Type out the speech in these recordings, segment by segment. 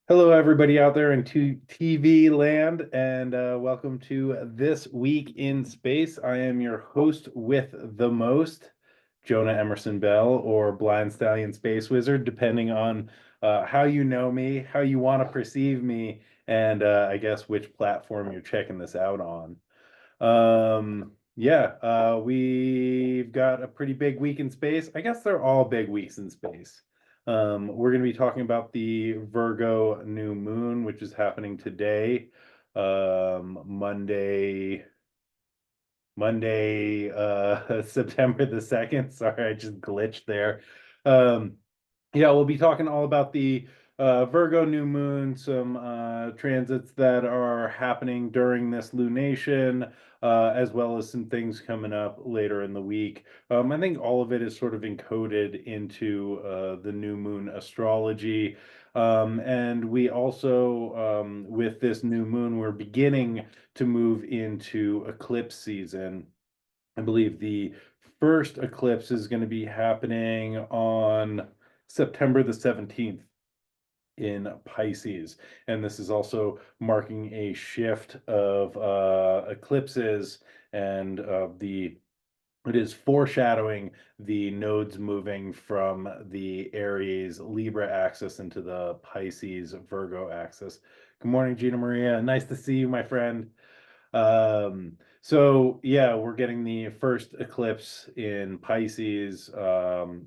Hello, everybody out there in TV land, and welcome to This Week in Space. I am your host with the most, Jonah Emerson Bell, or Blind Stallion Space Wizard, depending on how you know me, how you want to perceive me, and I guess which platform you're checking this out on. We've got a pretty big week in space. I guess they're all big weeks in space. We're going to be talking about the Virgo new moon, which is happening today, Monday, September the 2nd. Sorry, I just glitched there. Um, yeah, we'll be talking all about the Virgo new moon, some transits that are happening during this lunation, as well as some things coming up later in the week. I think all of it is sort of encoded into the new moon astrology. And we also, with this new moon, we're beginning to move into eclipse season. I believe the first eclipse is going to be happening on September the 17th in Pisces. And this is also marking a shift of eclipses and the it is foreshadowing the nodes moving from the Aries Libra axis into the Pisces Virgo axis. Good morning, Gina Maria. Nice to see you, my friend. So yeah, we're getting the first eclipse in Pisces,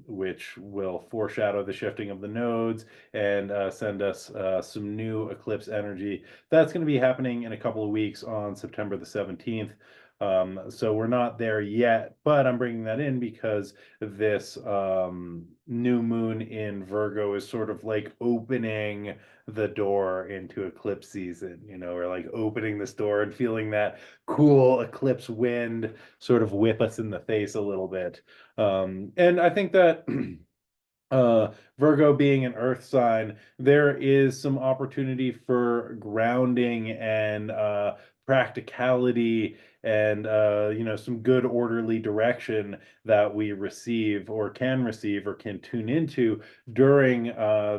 which will foreshadow the shifting of the nodes and send us some new eclipse energy. That's going to be happening in a couple of weeks on September the 17th. So we're not there yet, but I'm bringing that in because this new moon in Virgo is sort of like opening the door into eclipse season. We're like opening this door and feeling that cool eclipse wind sort of whip us in the face a little bit. And I think that Virgo being an earth sign, there is some opportunity for grounding and practicality and some good orderly direction that we receive or can tune into during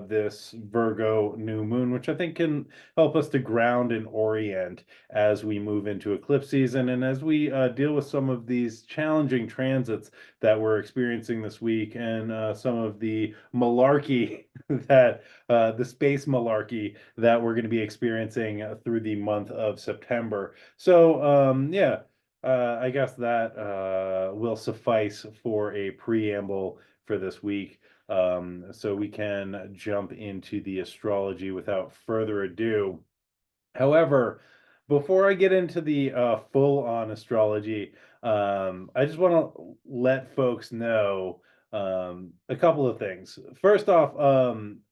this Virgo new moon, which I think can help us to ground and orient as we move into eclipse season and as we deal with some of these challenging transits that we're experiencing this week and some of the malarkey that the space malarkey that we're going to be experiencing through the month of September. So, I guess that will suffice for a preamble for this week. So we can jump into the astrology without further ado. However, before I get into the full-on astrology, I just want to let folks know a couple of things. First off,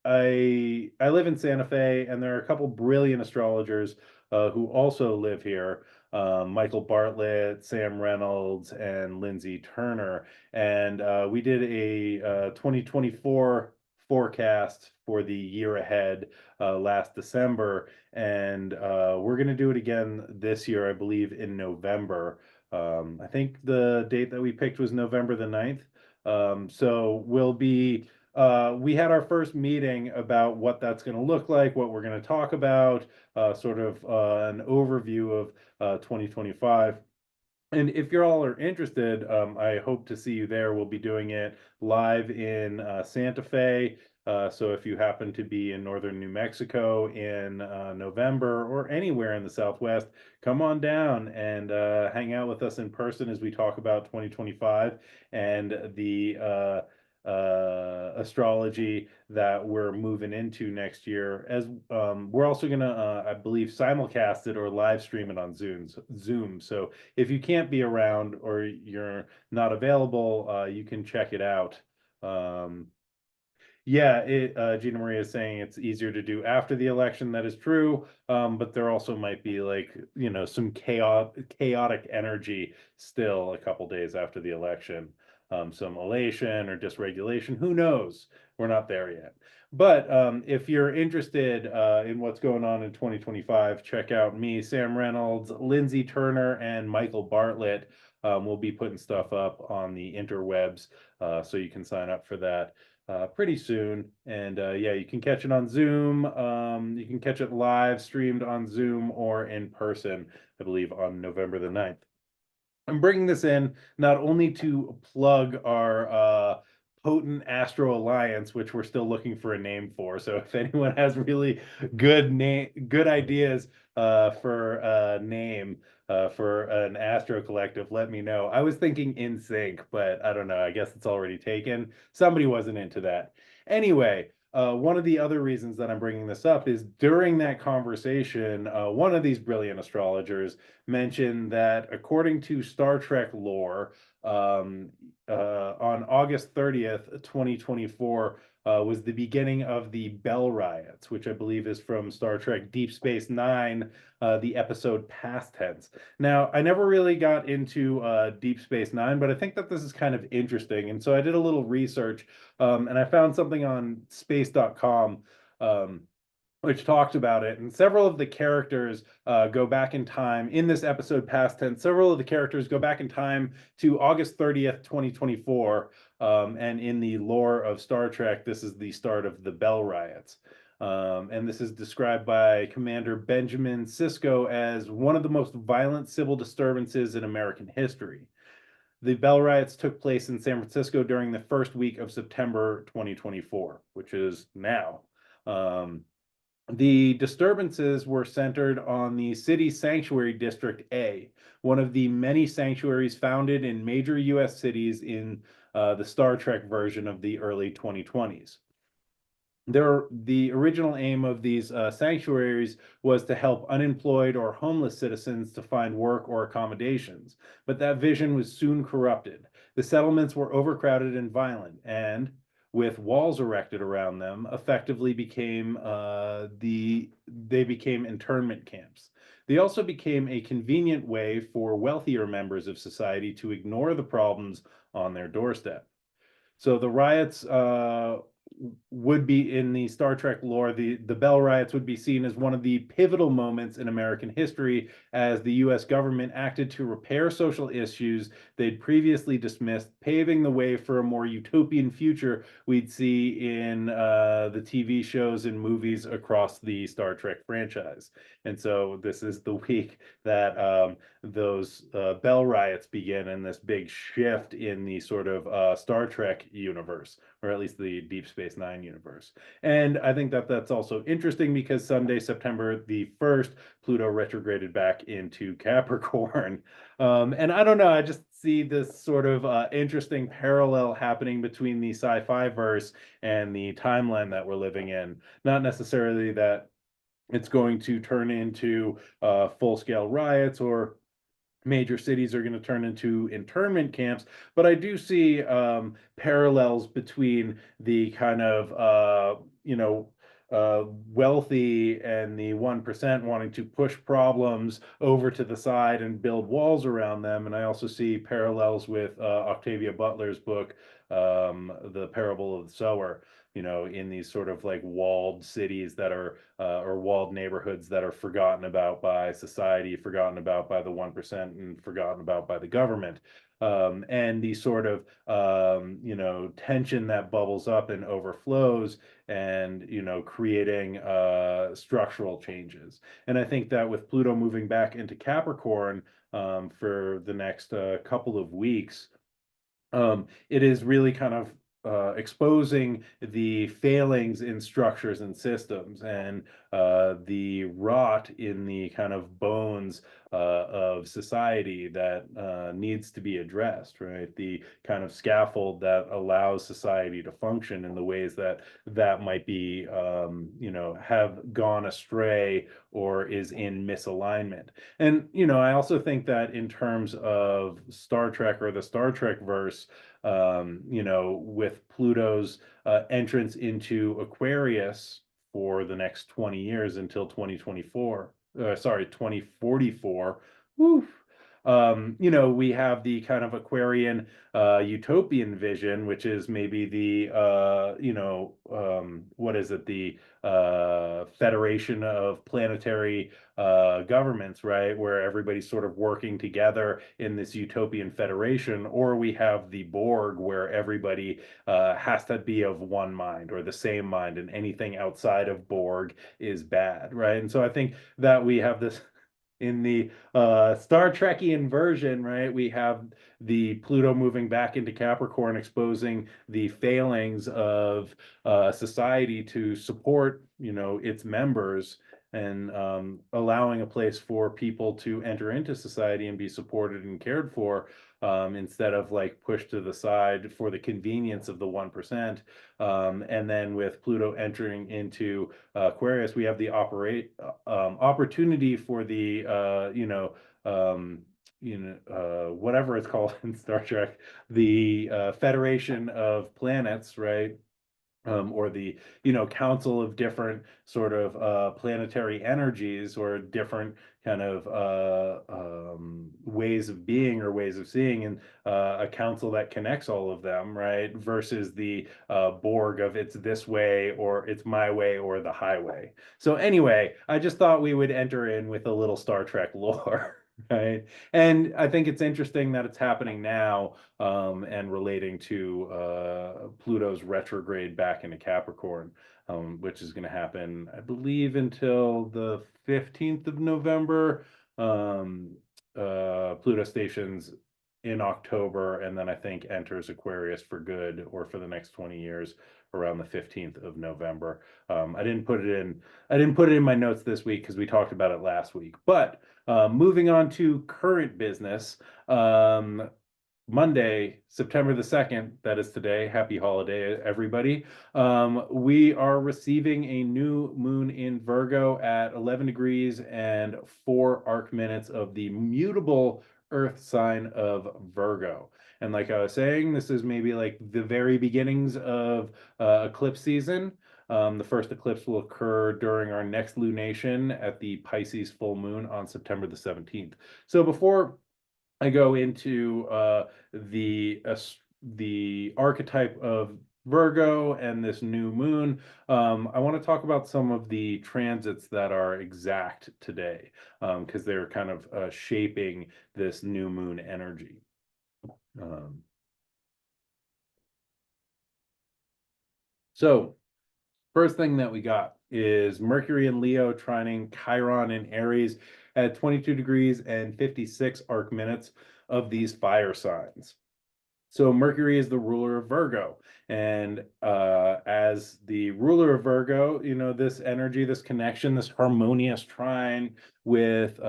I live in Santa Fe, and there are a couple brilliant astrologers who also live here. Michael Bartlett, Sam Reynolds, and Lindsay Turner. And we did a 2024 forecast for the year ahead last December, and we're going to do it again this year, I believe, in November. I think the date that we picked was November the 9th. So we had our first meeting about what that's going to look like, what we're going to talk about, sort of an overview of 2025. And if you all are interested, I hope to see you there. We'll be doing it live in Santa Fe. So if you happen to be in northern New Mexico in November or anywhere in the Southwest, come on down and hang out with us in person as we talk about 2025 and the astrology that we're moving into next year. As we're also gonna, I believe, simulcast it or live stream it on Zoom. So if you can't be around or you're not available, you can check it out. Um, Gina Maria is saying it's easier to do after the election. That is true. But there also might be like, some chaotic energy still a couple days after the election. Some elation or dysregulation. Who knows? We're not there yet. But if you're interested in what's going on in 2025, check out me, Sam Reynolds, Lindsay Turner, and Michael Bartlett. We'll be putting stuff up on the interwebs, so you can sign up for that. pretty soon. And yeah, you can catch it on Zoom. You can catch it live streamed on Zoom or in person, I believe, on November the 9th. I'm bringing this in not only to plug our potent Astro Alliance, which we're still looking for a name for. So if anyone has really good ideas for a name for an Astro Collective, let me know. I was thinking In Sync, but I don't know. I guess it's already taken. Somebody wasn't into that. Anyway, one of the other reasons that I'm bringing this up is during that conversation, one of these brilliant astrologers mentioned that according to Star Trek lore, on August 30th, 2024, was the beginning of the Bell Riots, which I believe is from Star Trek Deep Space Nine, the episode Past Tense. Now, I never really got into Deep Space Nine, but I think that this is kind of interesting. And so I did a little research, and I found something on space.com. Which talked about it, and several of the characters go back in time in this episode past tense. Several of the characters go back in time to August 30th, 2024, and in the lore of Star Trek, this is the start of the Bell Riots. And this is described by Commander Benjamin Sisko as one of the most violent civil disturbances in American history. The Bell Riots took place in San Francisco during the first week of September 2024, which is now. The disturbances were centered on the city sanctuary district A, one of the many sanctuaries founded in major US cities in the Star Trek version of the early 2020s. The original aim of these sanctuaries was to help unemployed or homeless citizens to find work or accommodations, but that vision was soon corrupted. The settlements were overcrowded and violent, and with walls erected around them, effectively they became internment camps. They also became a convenient way for wealthier members of society to ignore the problems on their doorstep. So the riots would be in the Star Trek lore. The Bell Riots would be seen as one of the pivotal moments in American history as the U.S. government acted to repair social issues they'd previously dismissed, paving the way for a more utopian future we'd see in the TV shows and movies across the Star Trek franchise. And so this is the week that those Bell Riots begin, and this big shift in the sort of Star Trek universe, or at least the Deep Space Nine universe. And I think that that's also interesting because Sunday, September the 1st, Pluto retrograded back into Capricorn. And I don't know, I just see this sort of interesting parallel happening between the sci-fi verse and the timeline that we're living in. Not necessarily that it's going to turn into full-scale riots or major cities are going to turn into internment camps, but I do see parallels between the kind of wealthy and the 1% wanting to push problems over to the side and build walls around them. And I also see parallels with Octavia Butler's book, The Parable of the Sower, in these sort of like walled cities that are or walled neighborhoods that are forgotten about by society, forgotten about by the 1%, and forgotten about by the government. And the sort of tension that bubbles up and overflows, and creating structural changes. And I think that with Pluto moving back into Capricorn for the next couple of weeks, it is really kind of exposing the failings in structures and systems, and the rot in the kind of bones of society that needs to be addressed, right? The kind of scaffold that allows society to function in the ways that might be, have gone astray or is in misalignment. And, I also think that in terms of Star Trek or the Star Trek verse, with Pluto's entrance into Aquarius for the next 20 years until 2044, 2044. Woof. you know, we have the kind of Aquarian utopian vision, which is maybe the you know, what is it, the Federation of Planetary governments, right, where everybody's sort of working together in this utopian federation, or we have the Borg, where everybody has to be of one mind or the same mind, and anything outside of Borg is bad, right? And so I think that we have this in the Star Trekian version, right? We have the Pluto moving back into Capricorn, exposing the failings of society to support, you know, its members, and allowing a place for people to enter into society and be supported and cared for, instead of like pushed to the side for the convenience of the 1%. And then with Pluto entering into Aquarius, we have the opportunity for the whatever it's called in Star Trek, the Federation of Planets, right? Or the, you know, council of different sort of planetary energies, or different kind of ways of being or ways of seeing, and a council that connects all of them, right? Versus the Borg of it's this way or it's my way or the highway. So anyway, I just thought we would enter in with a little Star Trek lore. Right. And I think it's interesting that it's happening now, and relating to Pluto's retrograde back into Capricorn, which is going to happen, I believe, until the 15th of November. Pluto stations in October, and then I think enters Aquarius for good, or for the next 20 years, around the 15th of November. I didn't put it in. I didn't put it in my notes this week because we talked about it last week. But moving on to current business. Monday, September the 2nd, that is today. Happy holiday, everybody. We are receiving a new moon in Virgo at 11 degrees and 4 arc minutes of the mutable Earth sign of Virgo. And like I was saying, this is maybe like the very beginnings of eclipse season. The first eclipse will occur during our next lunation at the Pisces full moon on September the 17th. So before I go into the archetype of Virgo and this new moon, I want to talk about some of the transits that are exact today, because they're kind of shaping this new moon energy. Um, so first thing that we got is Mercury in Leo trining Chiron in Aries at 22 degrees and 56 arc minutes of these fire signs. So Mercury is the ruler of Virgo, and as the ruler of Virgo, you know, this energy, this connection, this harmonious trine with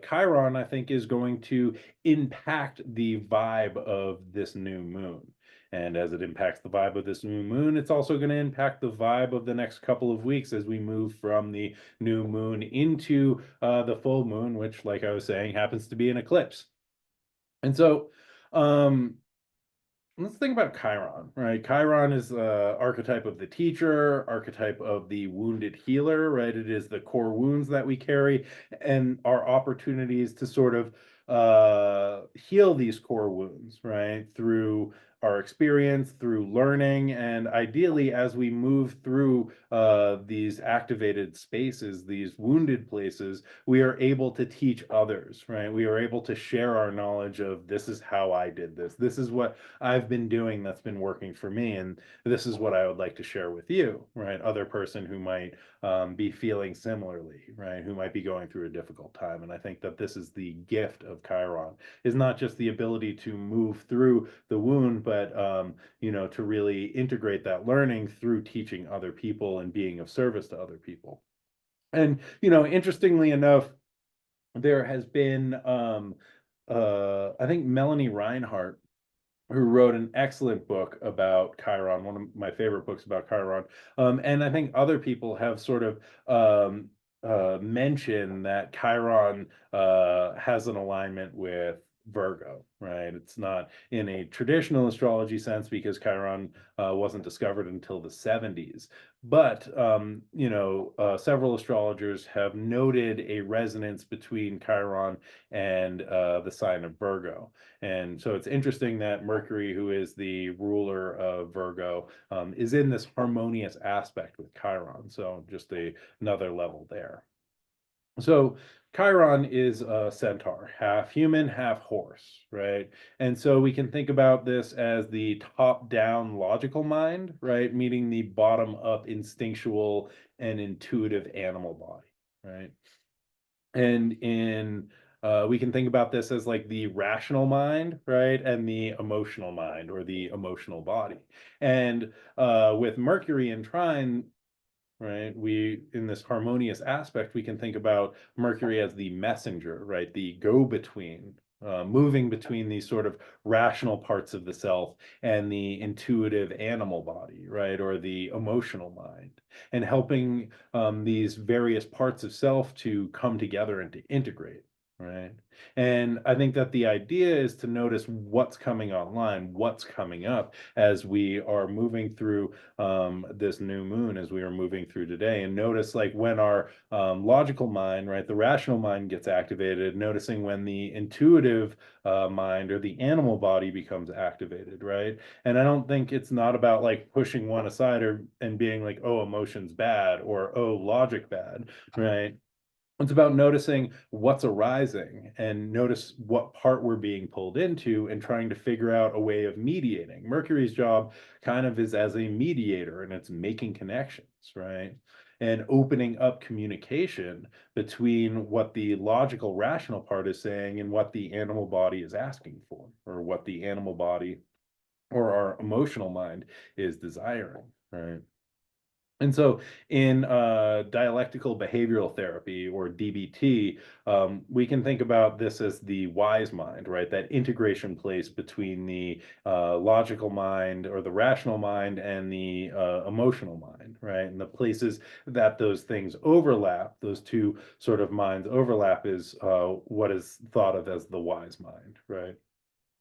Chiron, I think, is going to impact the vibe of this new moon. And as it impacts the vibe of this new moon, it's also going to impact the vibe of the next couple of weeks as we move from the new moon into the full moon, which, like I was saying, happens to be an eclipse. And so, let's think about Chiron, right? Chiron is archetype of the teacher, archetype of the wounded healer, right? It is the core wounds that we carry and our opportunities to sort of heal these core wounds, right? Through our experience, through learning, and ideally, as we move through these activated spaces, these wounded places, we are able to teach others, right? We are able to share our knowledge of, this is how I did this. This is what I've been doing that's been working for me, and this is what I would like to share with you, right? Other person who might be feeling similarly, right? Who might be going through a difficult time. And I think that this is the gift of Chiron, is not just the ability to move through the wound, but you know, to really integrate that learning through teaching other people and being of service to other people. And, you know, interestingly enough, there has been I think Melanie Reinhart, who wrote an excellent book about Chiron, one of my favorite books about Chiron. And I think other people have sort of mentioned that Chiron has an alignment with Virgo, right? It's not in a traditional astrology sense because Chiron wasn't discovered until the 70s. But several astrologers have noted a resonance between Chiron and the sign of Virgo. And so it's interesting that Mercury, who is the ruler of Virgo, is in this harmonious aspect with Chiron. So just another level there. So Chiron is a centaur, half human, half horse, right? And so we can think about this as the top-down logical mind, right? Meeting the bottom-up instinctual and intuitive animal body, right? And in we can think about this as like the rational mind, right? And the emotional mind or the emotional body. And with Mercury in trine, right? We, in this harmonious aspect, we can think about Mercury as the messenger, right? The go-between, moving between these sort of rational parts of the self and the intuitive animal body, right? Or the emotional mind, and helping these various parts of self to come together and to integrate. Right. And I think that the idea is to notice what's coming online, what's coming up as we are moving through this new moon as we are moving through today, and notice like when our logical mind, right, the rational mind gets activated, noticing when the intuitive mind or the animal body becomes activated, right? And I don't think it's not about like pushing one aside or and being like, oh, emotion's bad or oh, logic bad, right? It's about noticing what's arising and notice what part we're being pulled into and trying to figure out a way of mediating. Mercury's job kind of is as a mediator and it's making connections, right? And opening up communication between what the logical, rational part is saying and what the animal body is asking for, or what the animal body or our emotional mind is desiring, right? And so in dialectical behavioral therapy or DBT, we can think about this as the wise mind, right? That integration place between the logical mind or the rational mind and the emotional mind, right? And the places that those things overlap, those two sort of minds overlap, is what is thought of as the wise mind, right?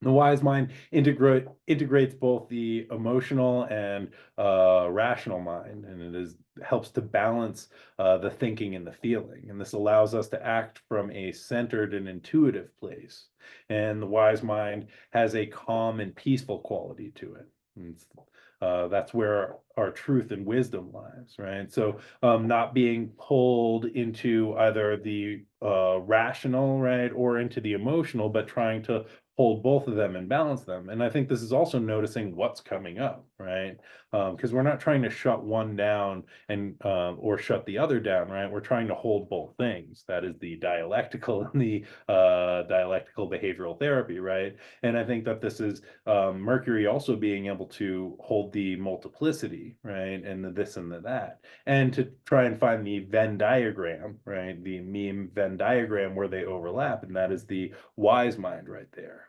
The wise mind integrates both the emotional and rational mind, and it is helps to balance the thinking and the feeling. And this allows us to act from a centered and intuitive place. And the wise mind has a calm and peaceful quality to it. And that's where our truth and wisdom lies, right? So, not being pulled into either the rational, right, or into the emotional, but trying to hold both of them and balance them. And I think this is also noticing what's coming up, right? Because we're not trying to shut one down and or shut the other down, right? We're trying to hold both things. That is the dialectical and the dialectical behavioral therapy, right? And I think that this is Mercury also being able to hold the multiplicity, right? And the this and the that, and to try and find the Venn diagram, right? The meme Venn diagram where they overlap, and that is the wise mind right there.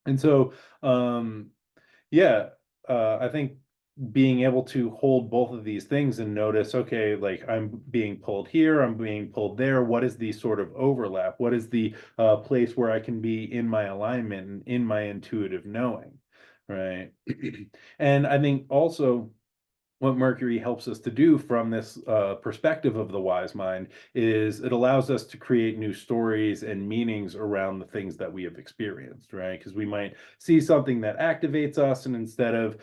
And so, yeah, I think being able to hold both of these things and notice, okay, like I'm being pulled here, I'm being pulled there. What is the sort of overlap? What is the place where I can be in my alignment and in my intuitive knowing, right? And I think also what Mercury helps us to do from this perspective of the wise mind is it allows us to create new stories and meanings around the things that we have experienced, right? Because we might see something that activates us, and instead of,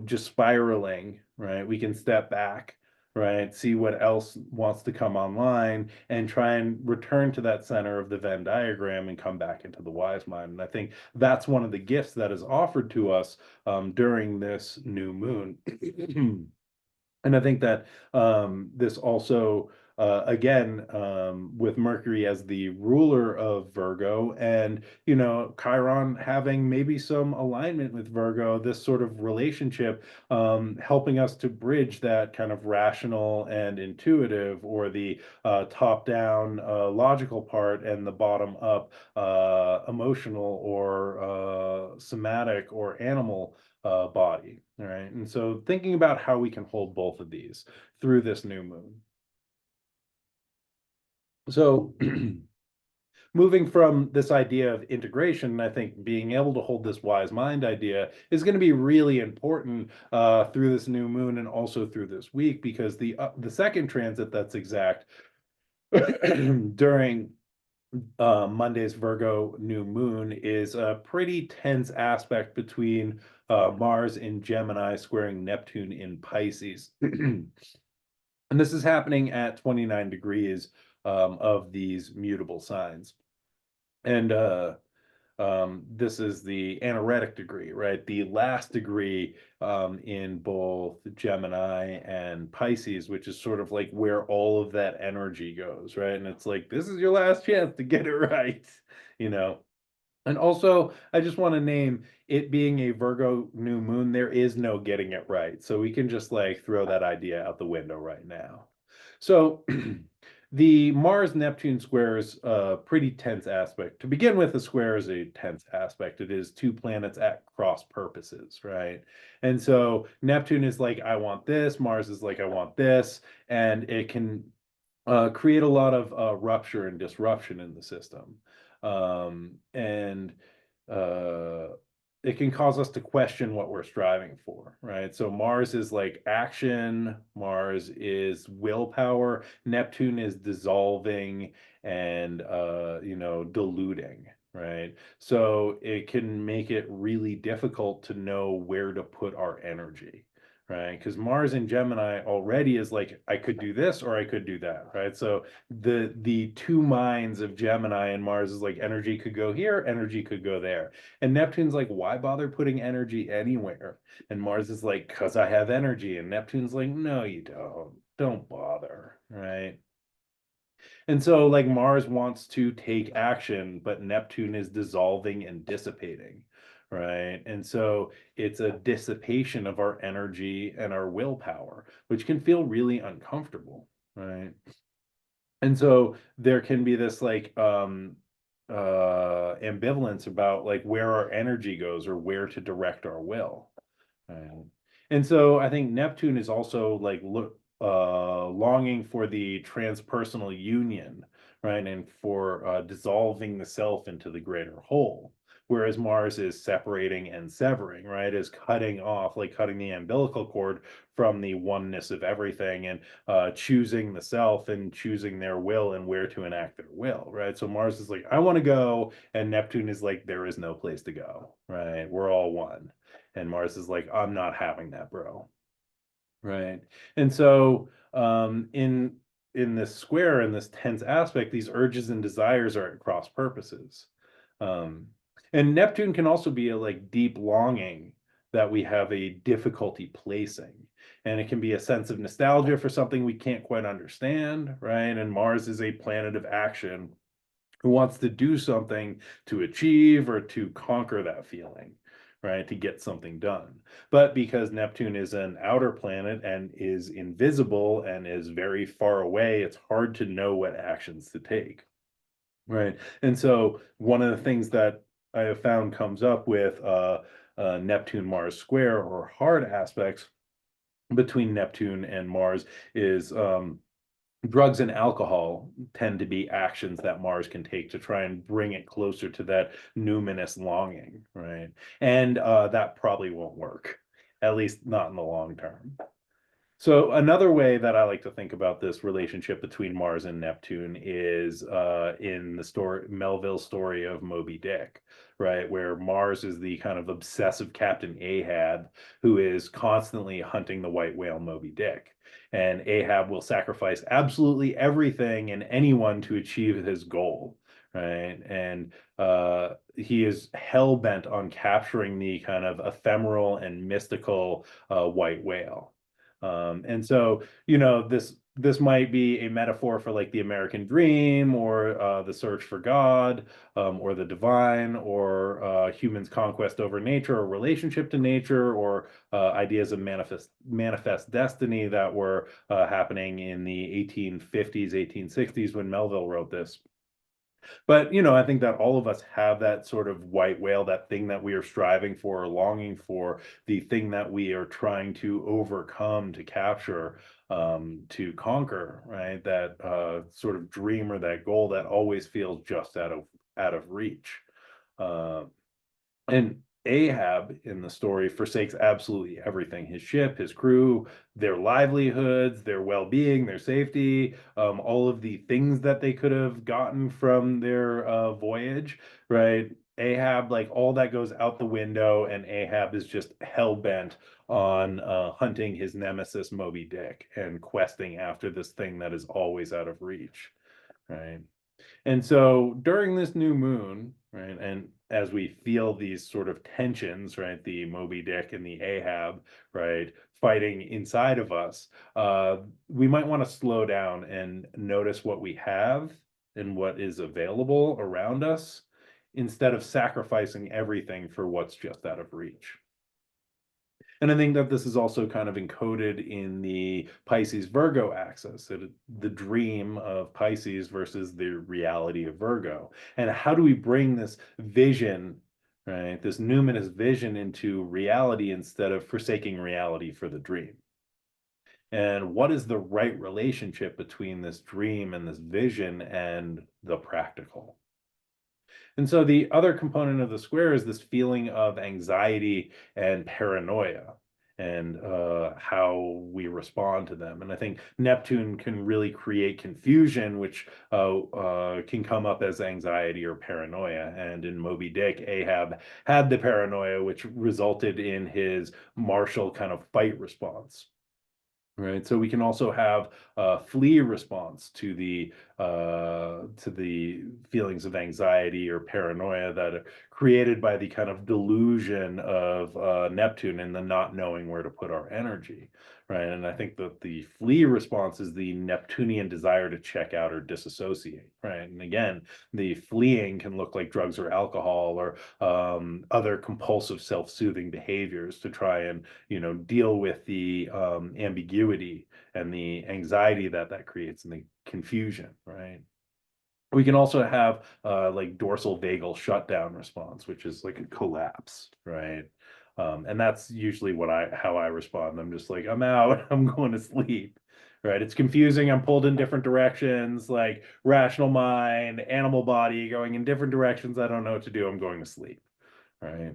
just spiraling, right, we can step back, right, see what else wants to come online and try and return to that center of the Venn diagram and come back into the wise mind. And I think that's one of the gifts that is offered to us during this new moon. And I think that this also, again, with Mercury as the ruler of Virgo, and Chiron having maybe some alignment with Virgo, this sort of relationship, helping us to bridge that kind of rational and intuitive, or the top-down logical part, and the bottom-up emotional or somatic or animal body. All right. And so thinking about how we can hold both of these through this new moon. So moving from this idea of integration, I think being able to hold this wise mind idea is going to be really important through this new moon and also through this week, because the second transit that's exact during Monday's Virgo new moon is a pretty tense aspect between Mars in Gemini squaring Neptune in Pisces. And this is happening at 29 degrees of these mutable signs. And this is the anaretic degree, right? The last degree in both Gemini and Pisces, which is sort of like where all of that energy goes, right? And it's like, this is your last chance to get it right, you know? And also, I just want to name it being a Virgo new moon, there is no getting it right. So we can just like throw that idea out the window right now. So the Mars Neptune square is a pretty tense aspect. To begin with, the square is a tense aspect. It is two planets at cross purposes, right? And so Neptune is like, I want this, Mars is like, I want this, and it can create a lot of rupture and disruption in the system. And uh, it can cause us to question what we're striving for, right? So Mars is like action, Mars is willpower, Neptune is dissolving and diluting, right? So it can make it really difficult to know where to put our energy, right? Because Mars in Gemini already is like, I could do this or I could do that, right? So the two minds of Gemini and Mars is like energy could go here, energy could go there. And Neptune's like, why bother putting energy anywhere? And Mars is like, because I have energy. And Neptune's like, no, you don't. Don't bother, right? And so, like, Mars wants to take action, but Neptune is dissolving and dissipating, right? And so it's a dissipation of our energy and our willpower, which can feel really uncomfortable, right? And so there can be this like ambivalence about like where our energy goes or where to direct our will. Right. And so I think Neptune is also like longing for the transpersonal union, right? And for dissolving the self into the greater whole. Whereas Mars is separating and severing, right? Is cutting off, like cutting the umbilical cord from the oneness of everything and choosing the self and choosing their will and where to enact their will, right? So Mars is like, I want to go, and Neptune is like, there is no place to go, right? We're all one. And Mars is like, I'm not having that, bro. Right. And so in this square, in this tense aspect, these urges and desires are at cross purposes. Um, and Neptune can also be a like deep longing that we have a difficulty placing. And it can be a sense of nostalgia for something we can't quite understand, right? And Mars is a planet of action who wants to do something to achieve or to conquer that feeling, right? To get something done. But because Neptune is an outer planet and is invisible and is very far away, it's hard to know what actions to take, right? And so one of the things that I have found comes up with Neptune Mars square or hard aspects between Neptune and Mars is drugs and alcohol tend to be actions that Mars can take to try and bring it closer to that numinous longing, right? And that probably won't work, at least not in the long term. So another way that I like to think about this relationship between Mars and Neptune is in the story Melville's story of Moby Dick, right? Where Mars is the kind of obsessive Captain Ahab who is constantly hunting the white whale Moby Dick. And Ahab will sacrifice absolutely everything and anyone to achieve his goal, right? And he is hell bent on capturing the kind of ephemeral and mystical white whale. And so, this might be a metaphor for like the American dream or the search for God or the divine or humans' conquest over nature or relationship to nature or ideas of manifest destiny that were happening in the 1850s, 1860s when Melville wrote this. But, you know, I think that all of us have that sort of white whale, that thing that we are striving for or longing for, the thing that we are trying to overcome, to capture, to conquer, right? That sort of dream or that goal that always feels just out of reach. Uh, and Ahab in the story forsakes absolutely everything: his ship, his crew, their livelihoods, their well being, their safety, all of the things that they could have gotten from their voyage, right? Ahab, like all that goes out the window, and Ahab is just hell bent on hunting his nemesis Moby Dick and questing after this thing that is always out of reach, right? And so during this new moon, right, and as we feel these sort of tensions, right, the Moby Dick and the Ahab, right, fighting inside of us, we might want to slow down and notice what we have and what is available around us instead of sacrificing everything for what's just out of reach. And I think that this is also kind of encoded in the Pisces Virgo axis, the dream of Pisces versus the reality of Virgo. And how do we bring this vision, right, this numinous vision into reality instead of forsaking reality for the dream? And what is the right relationship between this dream and this vision and the practical? And so the other component of the square is this feeling of anxiety and paranoia, and how we respond to them. And I think Neptune can really create confusion, which can come up as anxiety or paranoia. And in Moby Dick, Ahab had the paranoia, which resulted in his martial kind of fight response. Right. So we can also have a flee response to the feelings of anxiety or paranoia that are created by the kind of delusion of Neptune and the not knowing where to put our energy. Right. And I think that the flee response is the Neptunian desire to check out or disassociate. Right. And again, the fleeing can look like drugs or alcohol or other compulsive self-soothing behaviors to try and, you know, deal with the ambiguity and the anxiety that that creates and the confusion, right? We can also have like dorsal vagal shutdown response, which is like a collapse, right? And that's usually what I how I respond. I'm just like, I'm out, I'm going to sleep. Right. It's confusing. I'm pulled in different directions, like rational mind, animal body going in different directions. I don't know what to do. I'm going to sleep. Right.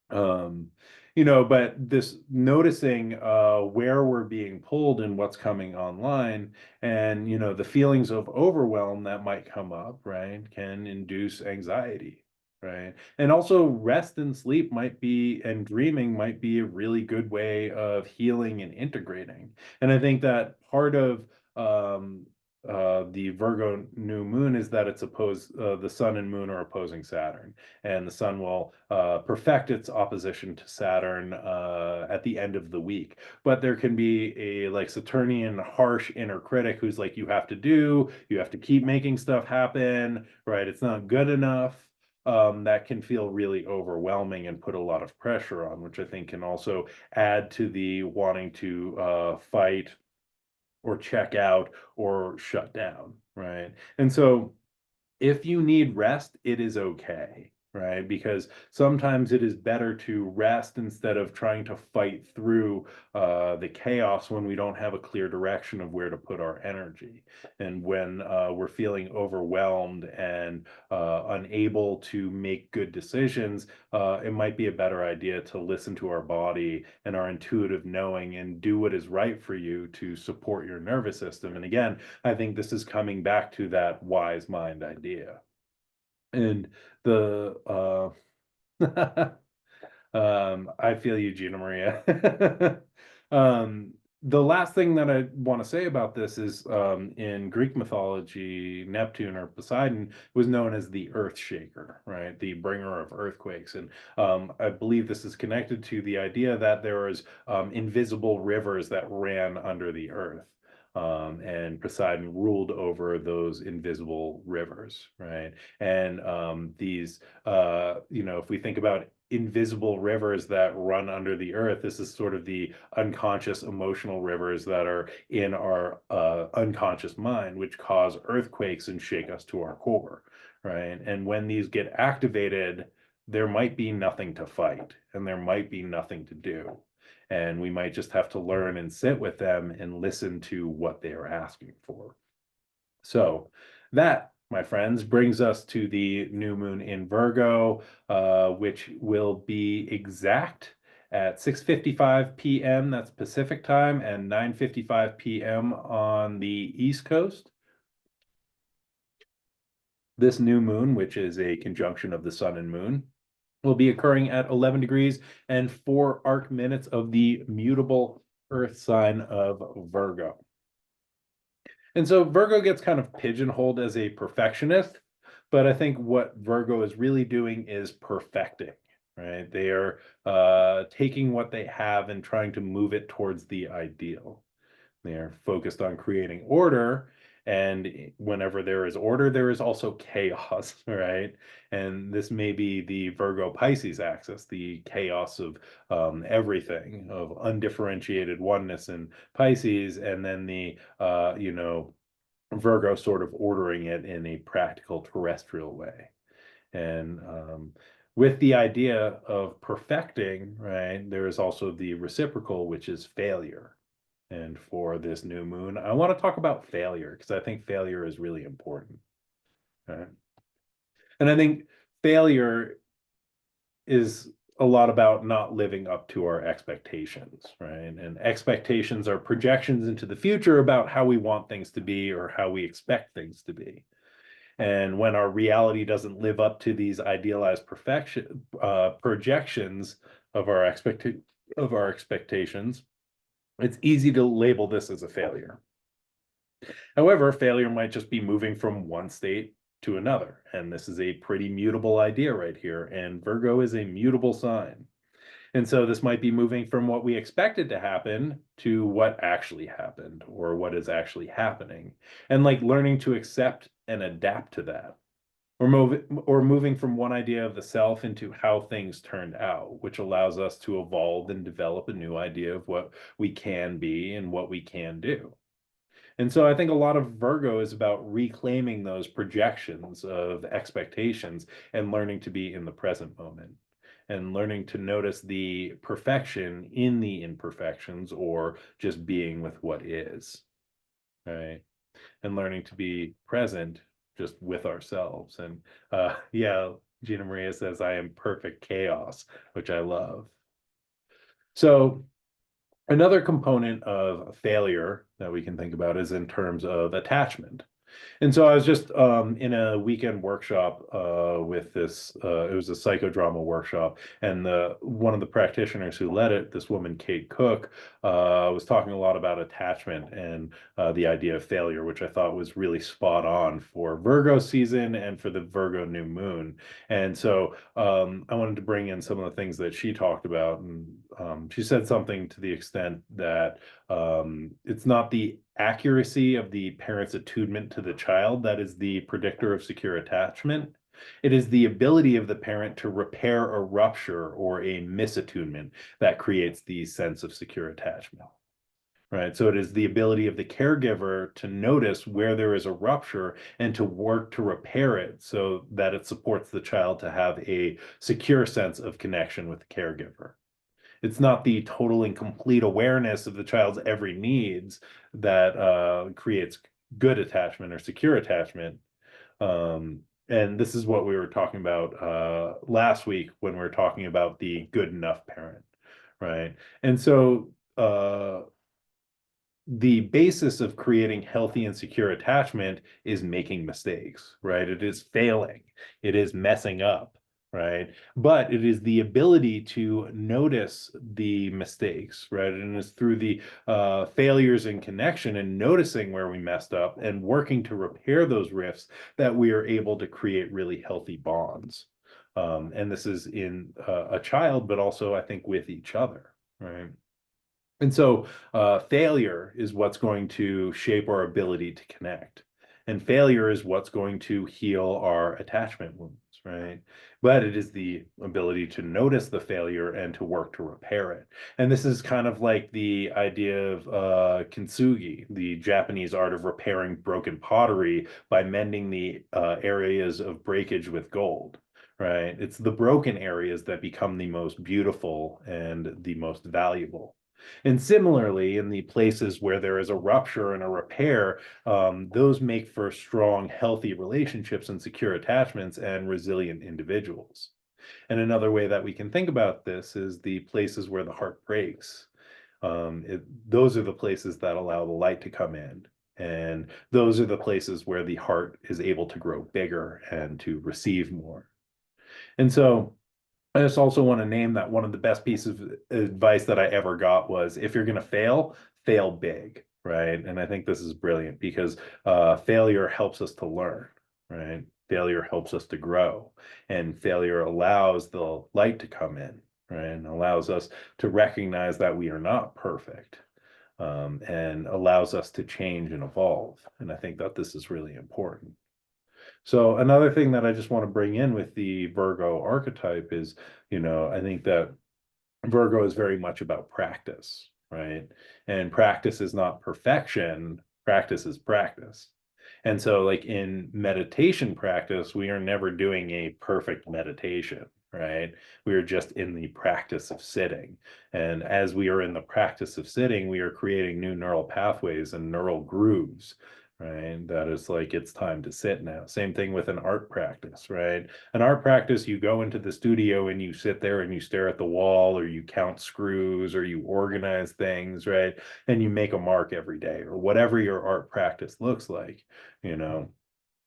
Um, you know, but this noticing where we're being pulled and what's coming online, and you know, the feelings of overwhelm that might come up, right, can induce anxiety, right? And also rest and sleep might be, and dreaming might be a really good way of healing and integrating. And I think that part of the Virgo new moon is that it's opposed, the sun and moon are opposing Saturn, and the sun will perfect its opposition to Saturn at the end of the week. But there can be a like Saturnian harsh inner critic who's like, you have to keep making stuff happen, right? It's not good enough. That can feel really overwhelming and put a lot of pressure on, which I think can also add to the wanting to fight or check out or shut down, right? And so if you need rest, it is okay, right? Because sometimes it is better to rest instead of trying to fight through the chaos when we don't have a clear direction of where to put our energy. And when we're feeling overwhelmed and unable to make good decisions, it might be a better idea to listen to our body and our intuitive knowing and do what is right for you to support your nervous system. And again, I think this is coming back to that wise mind idea. And the I feel you, Gina Maria. The last thing that I want to say about this is in Greek mythology, Neptune or Poseidon was known as the earth shaker, right? The bringer of earthquakes. And I believe this is connected to the idea that there was invisible rivers that ran under the earth. And Poseidon ruled over those invisible rivers, right? And these, you know, if we think about invisible rivers that run under the earth. This is sort of the unconscious emotional rivers that are in our unconscious mind, which cause earthquakes and shake us to our core, right? And when these get activated, there might be nothing to fight and there might be nothing to do. And we might just have to learn and sit with them and listen to what they are asking for. So that, my friends, brings us to the new moon in Virgo, which will be exact at 6:55 p.m. That's Pacific time, and 9:55 p.m. on the East Coast. This new moon, which is a conjunction of the sun and moon, will be occurring at 11 degrees and 4 arc minutes of the mutable Earth sign of Virgo. And so Virgo gets kind of pigeonholed as a perfectionist, but I think what Virgo is really doing is perfecting, right? They are taking what they have and trying to move it towards the ideal. They are focused on creating order. And whenever there is order, there is also chaos, right? And this may be the Virgo Pisces axis, the chaos of everything, of undifferentiated oneness in Pisces, and then the, Virgo sort of ordering it in a practical terrestrial way. And with the idea of perfecting, right, there is also the reciprocal, which is failure. And for this new moon, I want to talk about failure because I think failure is really important. Right? And I think failure is a lot about not living up to our expectations, right? And expectations are projections into the future about how we want things to be or how we expect things to be. And when our reality doesn't live up to these idealized projections of our expectations, it's easy to label this as a failure. However, failure might just be moving from one state to another. And this is a pretty mutable idea right here. And Virgo is a mutable sign. And so this might be moving from what we expected to happen to what actually happened or what is actually happening. And like learning to accept and adapt to that. Or moving from one idea of the self into how things turned out, which allows us to evolve and develop a new idea of what we can be and what we can do. And so I think a lot of Virgo is about reclaiming those projections of expectations and learning to be in the present moment and learning to notice the perfection in the imperfections or just being with what is, right? And learning to be present just with ourselves. And yeah, Gina Maria says, I am perfect chaos, which I love. So another component of failure that we can think about is in terms of attachment. And so I was just in a weekend workshop with this, it was a psychodrama workshop, and one of the practitioners who led it, this woman, Kate Cook, was talking a lot about attachment and the idea of failure, which I thought was really spot on for Virgo season and for the Virgo new moon. And so I wanted to bring in some of the things that she talked about. And she said something to the extent that it's not the accuracy of the parent's attunement to the child that is the predictor of secure attachment. It is the ability of the parent to repair a rupture or a misattunement that creates the sense of secure attachment. Right. So it is the ability of the caregiver to notice where there is a rupture and to work to repair it so that it supports the child to have a secure sense of connection with the caregiver. It's not the total and complete awareness of the child's every needs that creates good attachment or secure attachment. And this is what we were talking about last week when we were talking about the good enough parent, right? And so the basis of creating healthy and secure attachment is making mistakes, right? It is failing, it is messing up, right? But it is the ability to notice the mistakes, right? And it's through the failures in connection and noticing where we messed up and working to repair those rifts that we are able to create really healthy bonds. And this is in a child, but also I think with each other, right? And so failure is what's going to shape our ability to connect. And failure is what's going to heal our attachment wounds, right? But it is the ability to notice the failure and to work to repair it. And this is kind of like the idea of kintsugi, the Japanese art of repairing broken pottery by mending the areas of breakage with gold, right? It's the broken areas that become the most beautiful and the most valuable. And similarly, in the places where there is a rupture and a repair, those make for strong, healthy relationships and secure attachments and resilient individuals. And another way that we can think about this is the places where the heart breaks. Those are the places that allow the light to come in. And those are the places where the heart is able to grow bigger and to receive more. And so I just also want to name that one of the best pieces of advice that I ever got was if you're going to fail, fail big, right? And I think this is brilliant because failure helps us to learn, right? Failure helps us to grow, and failure allows the light to come in, right? And allows us to recognize that we are not perfect, and allows us to change and evolve. And I think that this is really important. So another thing that I just want to bring in with the Virgo archetype is, I think that Virgo is very much about practice, right? And practice is not perfection, practice is practice. And so, like in meditation practice, we are never doing a perfect meditation, right? We are just in the practice of sitting. And as we are in the practice of sitting, we are creating new neural pathways and neural grooves, right? That is like it's time to sit now. Same thing with an art practice, right? An art practice, you go into the studio and you sit there and you stare at the wall or you count screws or you organize things, right? And you make a mark every day or whatever your art practice looks like, you know.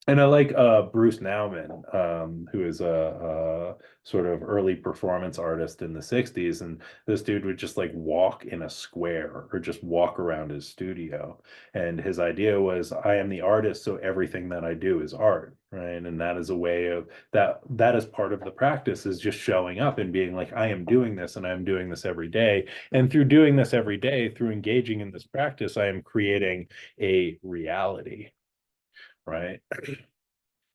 And I like Bruce Nauman, who is a sort of early performance artist in the 60s. And this dude would just like walk in a square or just walk around his studio. And his idea was, I am the artist, so everything that I do is art, right? And that is a way of that is part of the practice, is just showing up and being like, I am doing this and I'm doing this every day. And through doing this every day, through engaging in this practice, I am creating a reality, right?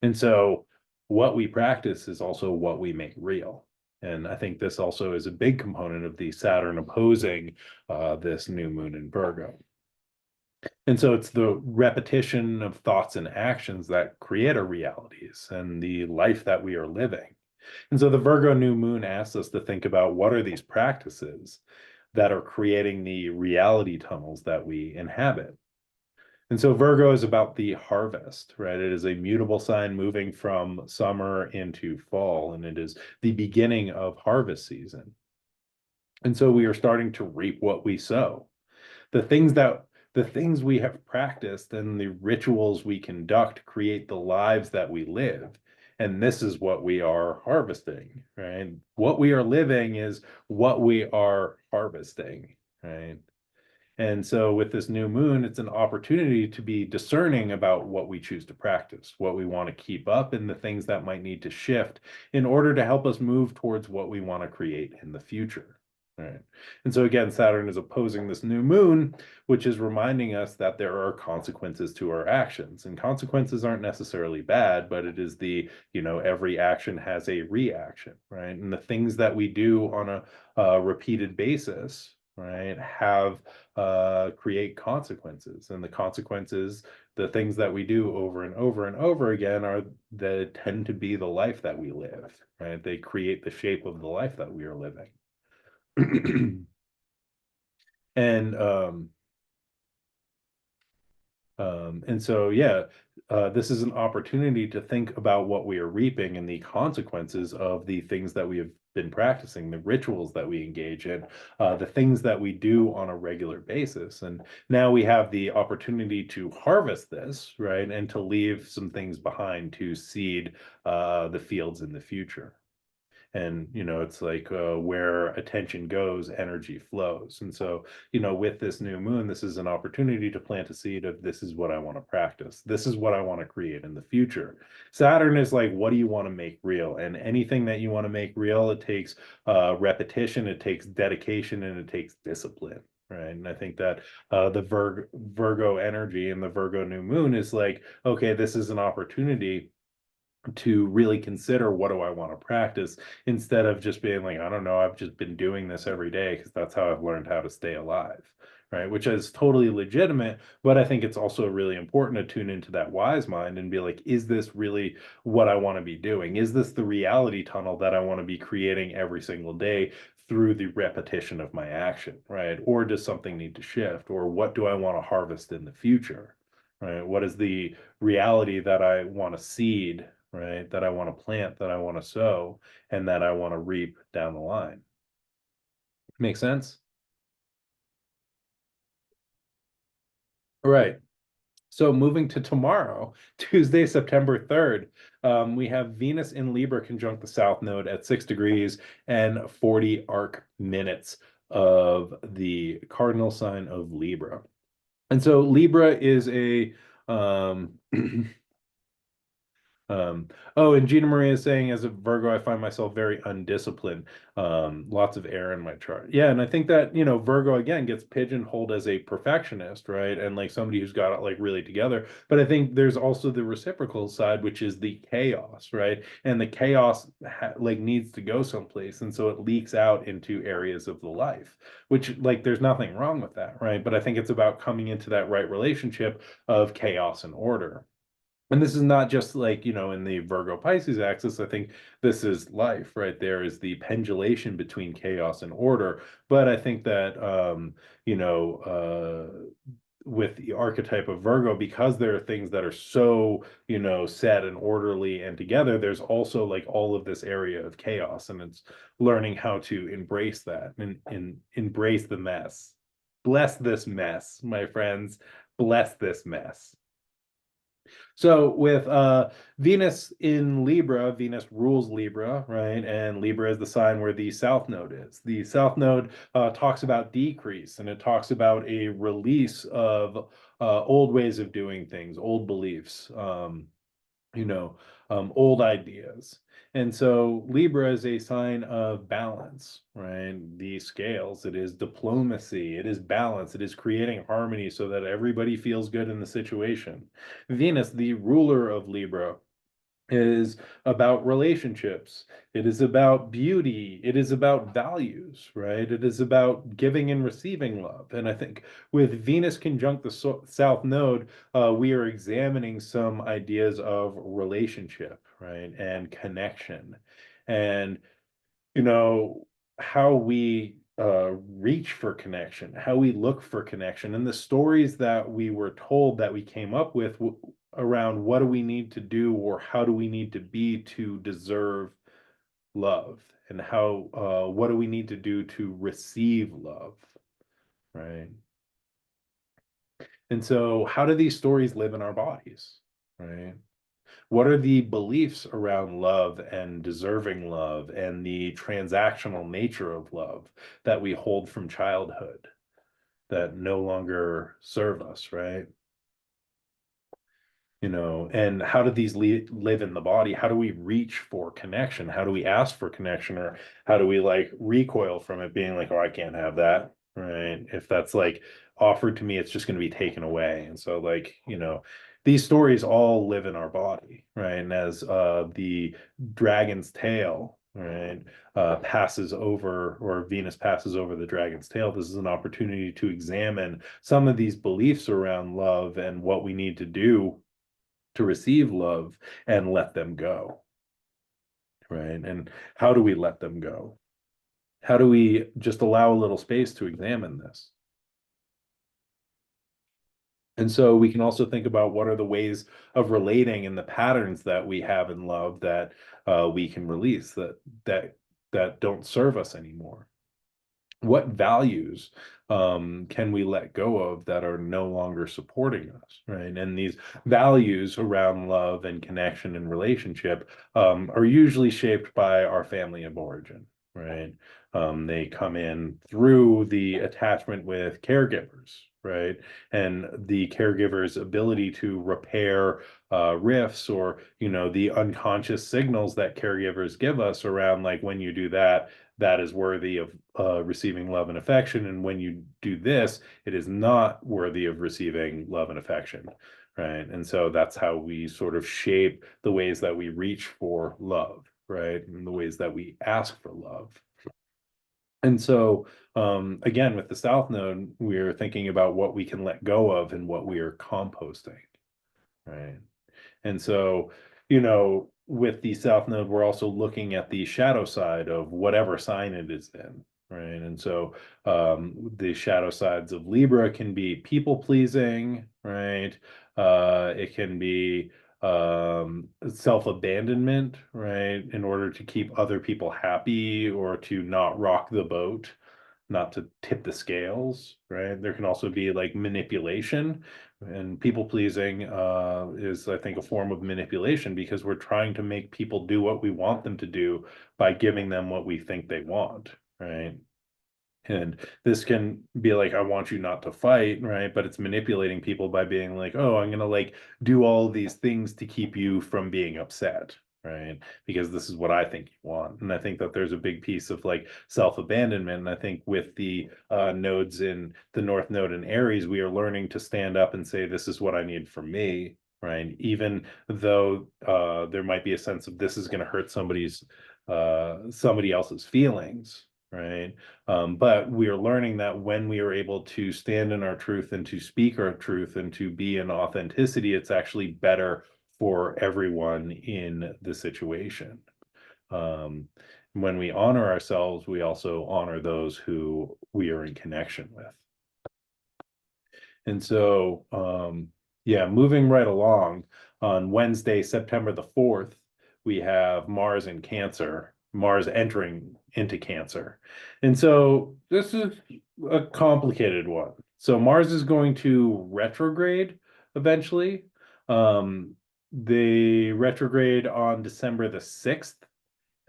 And so what we practice is also what we make real. And I think this also is a big component of the Saturn opposing this new moon in Virgo. And so it's the repetition of thoughts and actions that create our realities and the life that we are living. And so the Virgo new moon asks us to think about what are these practices that are creating the reality tunnels that we inhabit. And so Virgo is about the harvest, right? It is a mutable sign moving from summer into fall, and it is the beginning of harvest season. And so we are starting to reap what we sow. The things that the things we have practiced and the rituals we conduct create the lives that we live. And this is what we are harvesting, right? What we are living is what we are harvesting, right? And so with this new moon, it's an opportunity to be discerning about what we choose to practice, what we want to keep up, and the things that might need to shift in order to help us move towards what we want to create in the future. Right. And so again, Saturn is opposing this new moon, which is reminding us that there are consequences to our actions. And consequences aren't necessarily bad, but it is every action has a reaction, right? And the things that we do on a repeated basis, right, have create consequences. And the consequences, the things that we do over and over and over again, are that tend to be the life that we live, right? They create the shape of the life that we are living. And so, yeah, this is an opportunity to think about what we are reaping and the consequences of the things that we have been practicing, the rituals that we engage in, the things that we do on a regular basis. And now we have the opportunity to harvest this, right? And to leave some things behind to seed the fields in the future. And it's like where attention goes, energy flows. And so with this new moon, this is an opportunity to plant a seed of, this is what I want to practice, this is what I want to create in the future. Saturn is like, what do you want to make real? And anything that you want to make real, it takes repetition, it takes dedication, and it takes discipline, right? And I think that the Virgo energy and the Virgo new moon is like, okay, this is an opportunity to really consider what do I want to practice instead of just being like, I don't know, I've just been doing this every day because that's how I've learned how to stay alive. Right. Which is totally legitimate. But I think it's also really important to tune into that wise mind and be like, is this really what I want to be doing? Is this the reality tunnel that I want to be creating every single day through the repetition of my action? Right. Or does something need to shift? Or what do I want to harvest in the future? Right. What is the reality that I want to seed, right? That I want to plant, that I want to sow, and that I want to reap down the line. Make sense? All right. So moving to tomorrow, Tuesday, September 3rd, we have Venus in Libra conjunct the South Node at 6 degrees and 40 arc minutes of the cardinal sign of Libra. And so Libra is a oh, and Gina Maria is saying, as a Virgo, I find myself very undisciplined. Lots of air in my chart. Yeah, and I think that, Virgo again gets pigeonholed as a perfectionist, right? And like somebody who's got it like really together. But I think there's also the reciprocal side, which is the chaos, right? And the chaos like needs to go someplace. And so it leaks out into areas of the life, which like there's nothing wrong with that, right? But I think it's about coming into that right relationship of chaos and order. And this is not just like, in the Virgo Pisces axis. I think this is life, right? There is the pendulation between chaos and order. But I think that, with the archetype of Virgo, because there are things that are so, set and orderly and together, there's also like all of this area of chaos. And it's learning how to embrace that and embrace the mess. Bless this mess, my friends. Bless this mess. So with Venus in Libra, Venus rules Libra, right? And Libra is the sign where the South Node is. The South Node talks about decrease, and it talks about a release of old ways of doing things, old beliefs. You know, old ideas. And so Libra is a sign of balance, right? The scales, it is diplomacy, it is balance, it is creating harmony so that everybody feels good in the situation. Venus, the ruler of Libra, is about relationships. It is about beauty. It is about values, right? It is about giving and receiving love. And I think with Venus conjunct the South Node, we are examining some ideas of relationship, right? And connection. And you know, how we reach for connection, how we look for connection, and the stories that we were told that we came up with around what do we need to do or how do we need to be to deserve love, and how what do we need to do to receive love, right? And so, how do these stories live in our bodies, right? What are the beliefs around love and deserving love and the transactional nature of love that we hold from childhood that no longer serve us, right? And how do these live in the body? How do we reach for connection? How do we ask for connection, or how do we like recoil from it being like, oh, I can't have that, right? If that's like offered to me, it's just going to be taken away. And so like, these stories all live in our body, right? And as the dragon's tail, right, passes over, or Venus passes over the dragon's tail, this is an opportunity to examine some of these beliefs around love and what we need to do to receive love and let them go, right? And how do we let them go? How do we just allow a little space to examine this? And so we can also think about what are the ways of relating and the patterns that we have in love that we can release that don't serve us anymore. What values can we let go of that are no longer supporting us, right? And these values around love and connection and relationship are usually shaped by our family of origin, right? They come in through the attachment with caregivers, right? And the caregiver's ability to repair rifts, or the unconscious signals that caregivers give us around like, when you do that, that is worthy of receiving love and affection. And when you do this, it is not worthy of receiving love and affection. Right. And so that's how we sort of shape the ways that we reach for love, right? And the ways that we ask for love. And so, again, with the South Node, we're thinking about what we can let go of and what we are composting, right? And so, with the South Node, we're also looking at the shadow side of whatever sign it is in, right? And so, the shadow sides of Libra can be people pleasing, right? It can be self-abandonment, right? In order to keep other people happy or to not rock the boat, not to tip the scales, right? There can also be like manipulation, and people pleasing is, I think, a form of manipulation because we're trying to make people do what we want them to do by giving them what we think they want, right? And this can be like, I want you not to fight, right? But it's manipulating people by being like, oh, I'm gonna like do all these things to keep you from being upset, right? Because this is what I think you want. And I think that there's a big piece of like self-abandonment. And I think with the nodes in the North Node in Aries, we are learning to stand up and say, this is what I need from me, right? Even though there might be a sense of this is gonna hurt somebody else's feelings, right? But we are learning that when we are able to stand in our truth and to speak our truth and to be in authenticity, it's actually better for everyone in the situation. Um, when we honor ourselves, we also honor those who we are in connection with. And so, yeah, moving right along, on Wednesday, September the 4th, we have Mars in Cancer, Mars entering into Cancer. And so this is a complicated one. So Mars is going to retrograde eventually. Um, they retrograde on December the 6th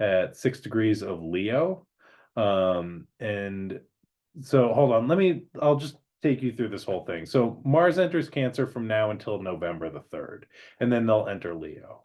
at 6 degrees of Leo. And so hold on, I'll just take you through this whole thing. So Mars enters Cancer from now until November the 3rd, and then they'll enter Leo.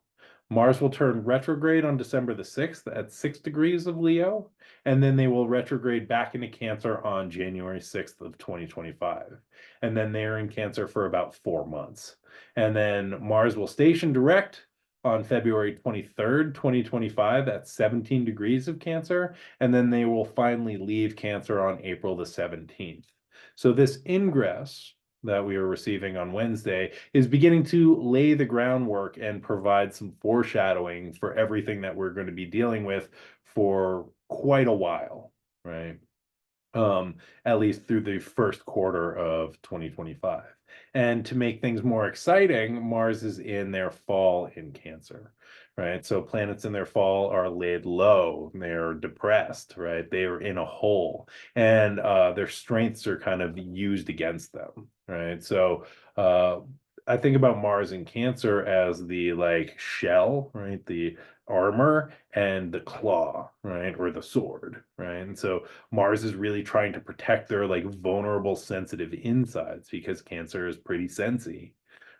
Mars will turn retrograde on December the 6th at 6 degrees of Leo, and then they will retrograde back into Cancer on January 6th of 2025. And then they're in Cancer for about 4 months. And then Mars will station direct on February 23rd, 2025 at 17 degrees of Cancer, and then they will finally leave Cancer on April the 17th. So this ingress that we are receiving on Wednesday is beginning to lay the groundwork and provide some foreshadowing for everything that we're going to be dealing with for quite a while, right? At least through the first quarter of 2025. And to make things more exciting, Mars is in their fall in Cancer, right? So planets in their fall are laid low, they're depressed, right? They are in a hole, and their strengths are kind of used against them, right? So uh, I think about Mars in Cancer as the like shell, right? The armor and the claw, right? Or the sword, right? And so Mars is really trying to protect their like vulnerable, sensitive insides because Cancer is pretty sensy,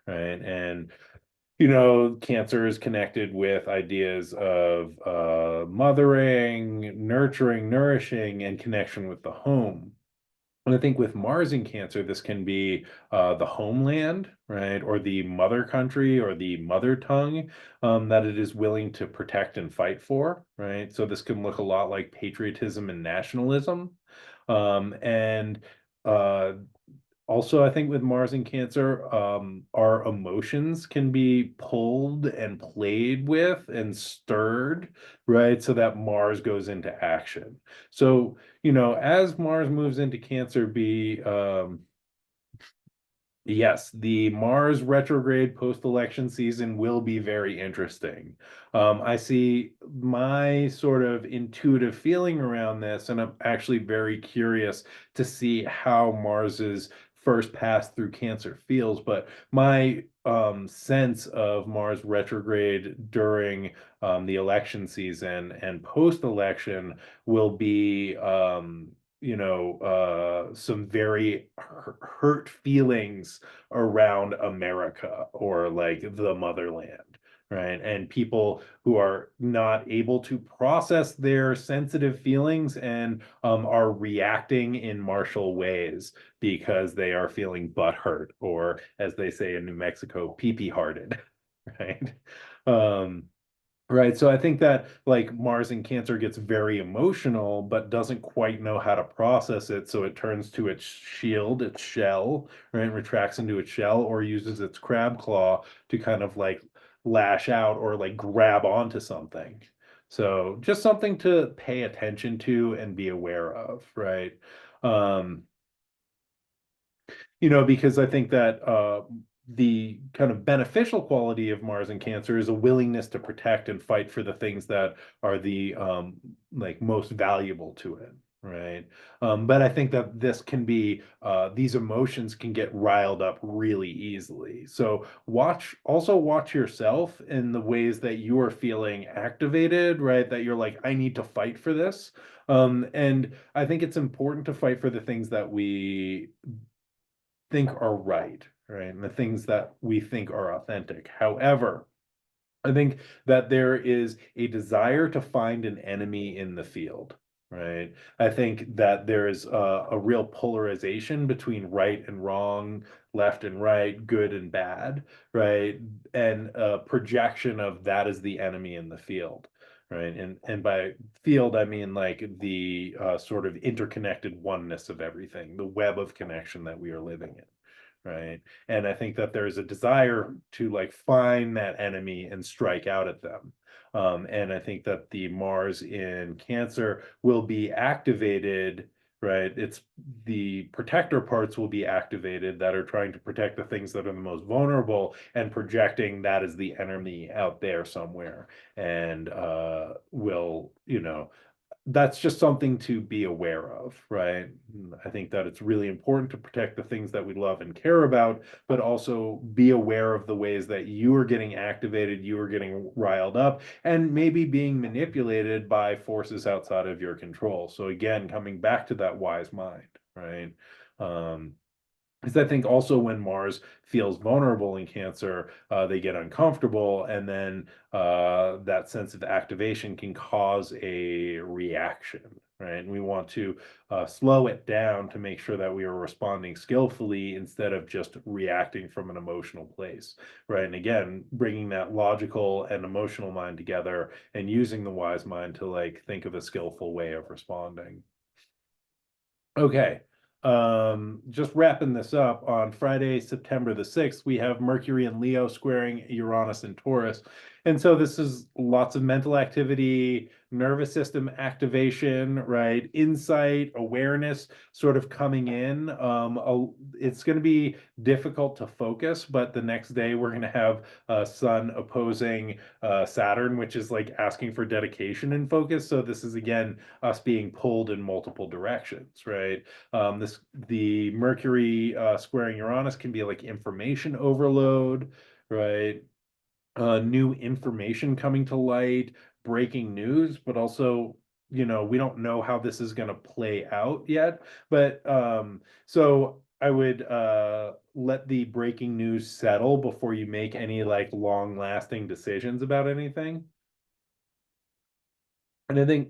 right? And Cancer is connected with ideas of mothering, nurturing, nourishing, and connection with the home. And I think with Mars in Cancer, this can be the homeland, right, or the mother country or the mother tongue that it is willing to protect and fight for, right? So this can look a lot like patriotism and nationalism. And uh, Also, I think with Mars and Cancer, our emotions can be pulled and played with and stirred, right? So that Mars goes into action. So, as Mars moves into Cancer, yes, the Mars retrograde post-election season will be very interesting. I see my sort of intuitive feeling around this, and I'm actually very curious to see how Mars's first pass through Cancer feels. But my sense of Mars retrograde during the election season and post-election will be some very hurt feelings around America or like the motherland, right? And people who are not able to process their sensitive feelings and are reacting in martial ways because they are feeling butthurt, or as they say in New Mexico, pee-pee hearted, right? Um, Right. So I think that like Mars in Cancer gets very emotional, but doesn't quite know how to process it. So it turns to its shield, its shell, right? Retracts into its shell or uses its crab claw to kind of like lash out or like grab onto something. So just something to pay attention to and be aware of, right? Um, because I think that the kind of beneficial quality of Mars and Cancer is a willingness to protect and fight for the things that are the like most valuable to it, right? But I think that this can be these emotions can get riled up really easily. So watch yourself in the ways that you are feeling activated, right? That you're like, I need to fight for this. And I think it's important to fight for the things that we think are right, right? And the things that we think are authentic. However, I think that there is a desire to find an enemy in the field, right? I think that there is a real polarization between right and wrong, left and right, good and bad, right? And a projection of that is the enemy in the field. Right. And by field, I mean like the sort of interconnected oneness of everything, the web of connection that we are living in. Right. And I think that there's a desire to like find that enemy and strike out at them. And I think that the Mars in Cancer will be activated, right? It's the protector parts will be activated that are trying to protect the things that are the most vulnerable and projecting that as the enemy out there somewhere. And will, that's just something to be aware of, right? I think that it's really important to protect the things that we love and care about, but also be aware of the ways that you are getting activated, you are getting riled up, and maybe being manipulated by forces outside of your control. So again, coming back to that wise mind, right? Um, because I think also when Mars feels vulnerable in Cancer, they get uncomfortable, and then that sense of activation can cause a reaction, right? And we want to slow it down to make sure that we are responding skillfully instead of just reacting from an emotional place, right? And again, bringing that logical and emotional mind together and using the wise mind to like think of a skillful way of responding. Okay. Just wrapping this up on Friday, September the 6th, we have Mercury and Leo squaring Uranus and Taurus. And so this is lots of mental activity, nervous system activation, right? Insight, awareness sort of coming in. It's going to be difficult to focus, but the next day we're going to have Sun opposing Saturn, which is like asking for dedication and focus. So this is again us being pulled in multiple directions, right? The Mercury squaring Uranus can be like information overload, right? New information coming to light, breaking news, but also, we don't know how this is going to play out yet. But so I would let the breaking news settle before you make any like long lasting decisions about anything. And I think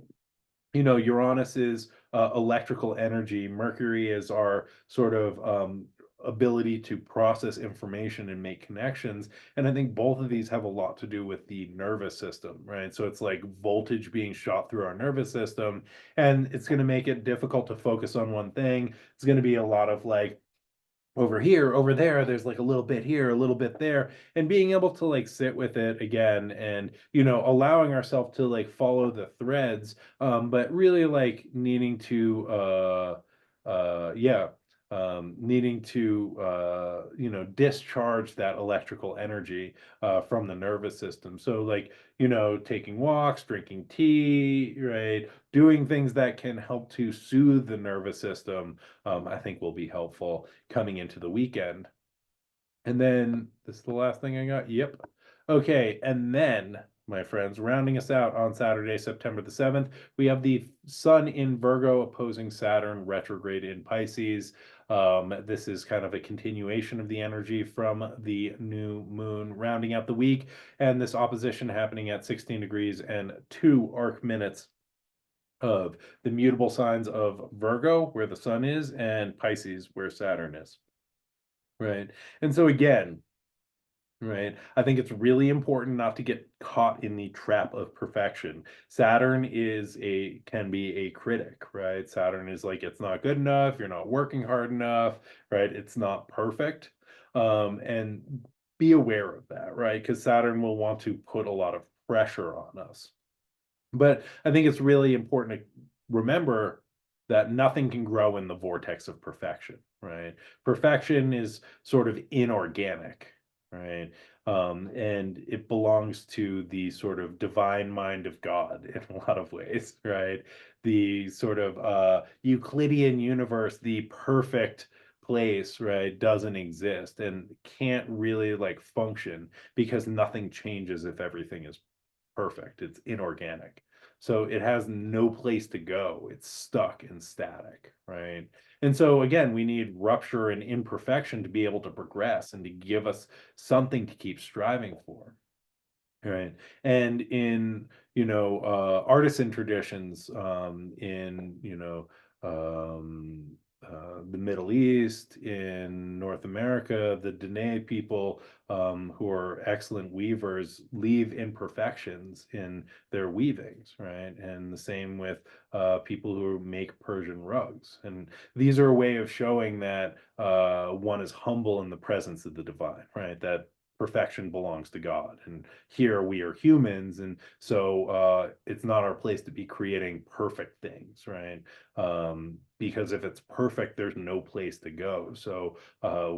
Uranus is electrical energy. Mercury is our sort of ability to process information and make connections. And I think both of these have a lot to do with the nervous system, right? So it's like voltage being shot through our nervous system, and it's going to make it difficult to focus on one thing. It's going to be a lot of like, over here, over there, there's like a little bit here, a little bit there, and being able to like sit with it again and, allowing ourselves to like follow the threads, but really like needing to, yeah, needing to, discharge that electrical energy from the nervous system. So like, taking walks, drinking tea, right? Doing things that can help to soothe the nervous system, I think will be helpful coming into the weekend. And then this is the last thing I got. Yep. Okay. And then, my friends, rounding us out on Saturday, September the 7th, we have the Sun in Virgo opposing Saturn retrograde in Pisces. This is kind of a continuation of the energy from the new moon rounding out the week, and this opposition happening at 16 degrees and 2 arc minutes of the mutable signs of Virgo, where the sun is, and Pisces, where Saturn is. Right. And so again, right, I think it's really important not to get caught in the trap of perfection. Saturn can be a critic, right? Saturn is like, it's not good enough, you're not working hard enough, right? It's not perfect. And be aware of that, right? Because Saturn will want to put a lot of pressure on us. But I think it's really important to remember that nothing can grow in the vortex of perfection, right? Perfection is sort of inorganic, right? And it belongs to the sort of divine mind of God in a lot of ways, right? The sort of Euclidean universe, the perfect place, right, doesn't exist and can't really like function because nothing changes if everything is perfect. It's inorganic. So it has no place to go. It's stuck and static, right? And so again, we need rupture and imperfection to be able to progress and to give us something to keep striving for. Right. And in, artisan traditions, in, the Middle East, in North America, the Dene people, who are excellent weavers, leave imperfections in their weavings, right? And the same with people who make Persian rugs. And these are a way of showing that one is humble in the presence of the divine, right? That perfection belongs to God. And here we are humans. And so it's not our place to be creating perfect things, right? Because if it's perfect, there's no place to go. So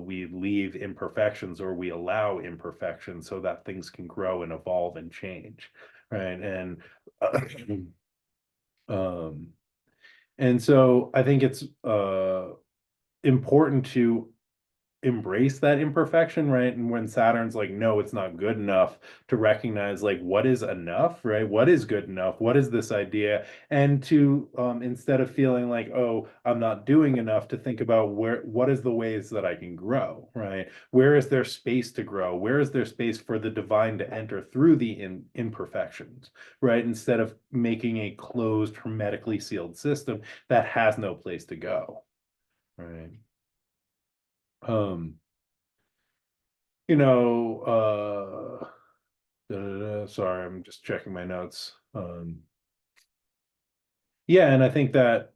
we leave imperfections or we allow imperfections so that things can grow and evolve and change, right? Um, and so I think it's important to embrace that imperfection, right? And when Saturn's like, no, it's not good enough, to recognize like what is enough, right? What is good enough? What is this idea? And to instead of feeling like, oh, I'm not doing enough, to think about what is the ways that I can grow, right? Where is there space to grow? Where is there space for the divine to enter through the imperfections, right? Instead of making a closed, hermetically sealed system that has no place to go, right? Um, you know, sorry, I'm just checking my notes. Yeah, and I think that,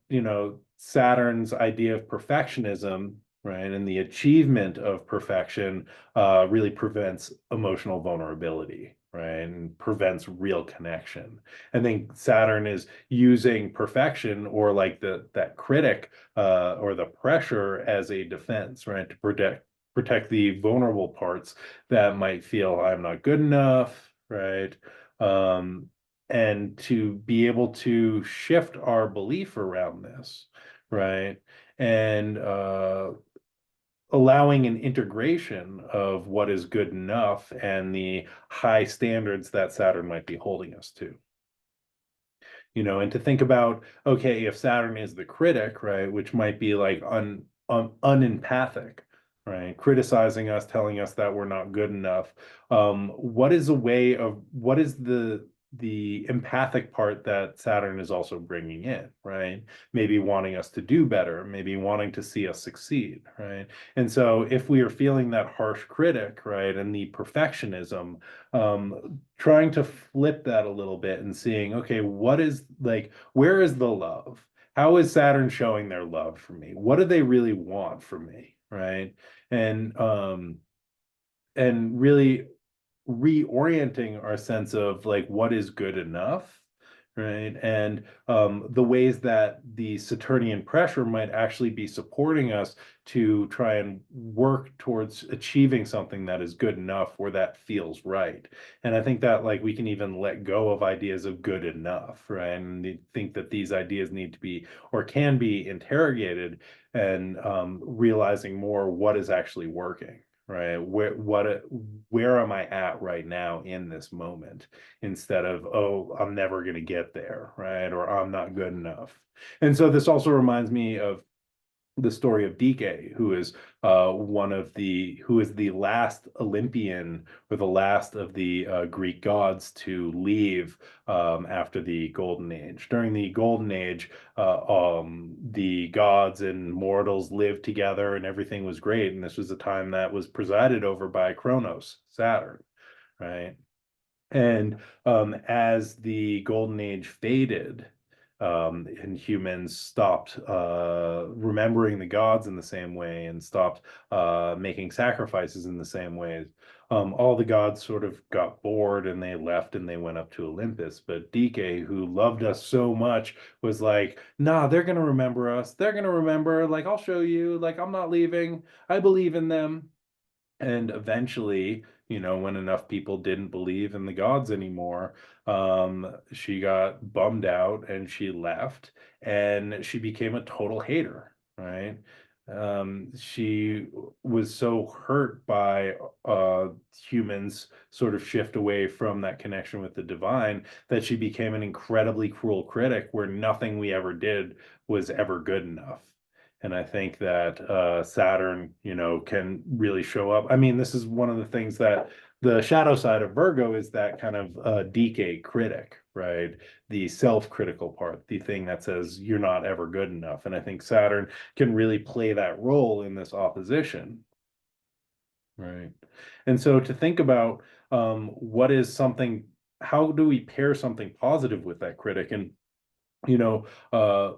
Saturn's idea of perfectionism, right, and the achievement of perfection really prevents emotional vulnerability, right, and prevents real connection. I think Saturn is using perfection or like that critic or the pressure as a defense, right, to protect the vulnerable parts that might feel I'm not good enough, right? Um, and to be able to shift our belief around this, right? And allowing an integration of what is good enough and the high standards that Saturn might be holding us to. And to think about, okay, if Saturn is the critic, right, which might be like unempathic, right, criticizing us, telling us that we're not good enough. What is the empathic part that Saturn is also bringing in, right? Maybe wanting us to do better, maybe wanting to see us succeed, right? And so if we are feeling that harsh critic, right, and the perfectionism, trying to flip that a little bit and seeing, okay, where is the love? How is Saturn showing their love for me? What do they really want from me, right? And really reorienting our sense of like what is good enough, right? And the ways that the Saturnian pressure might actually be supporting us to try and work towards achieving something that is good enough or that feels right. And I think that like we can even let go of ideas of good enough, right? And think that these ideas need to be or can be interrogated and realizing more what is actually working, right? Where am I at right now in this moment, instead of, oh, I'm never going to get there, right? Or I'm not good enough. And so this also reminds me of the story of Dike, who is who is the last Olympian, or the last of the Greek gods to leave after the Golden Age. During the Golden Age, the gods and mortals lived together, and everything was great. And this was a time that was presided over by Kronos, Saturn, right? And as the Golden Age faded, and humans stopped remembering the gods in the same way, and stopped making sacrifices in the same ways, all the gods sort of got bored and they left and they went up to Olympus. But Dike, who loved us so much, was like, nah, they're going to remember us. They're going to remember. Like, I'll show you. Like, I'm not leaving. I believe in them. And eventually, when enough people didn't believe in the gods anymore, she got bummed out and she left, and she became a total hater, right? She was so hurt by humans sort of shift away from that connection with the divine, that she became an incredibly cruel critic, where nothing we ever did was ever good enough. And I think that Saturn, can really show up. I mean, this is one of the things that the shadow side of Virgo is, that kind of DK critic, right? The self-critical part, the thing that says you're not ever good enough. And I think Saturn can really play that role in this opposition, right? And so to think about what is something, how do we pair something positive with that critic? And you know, uh,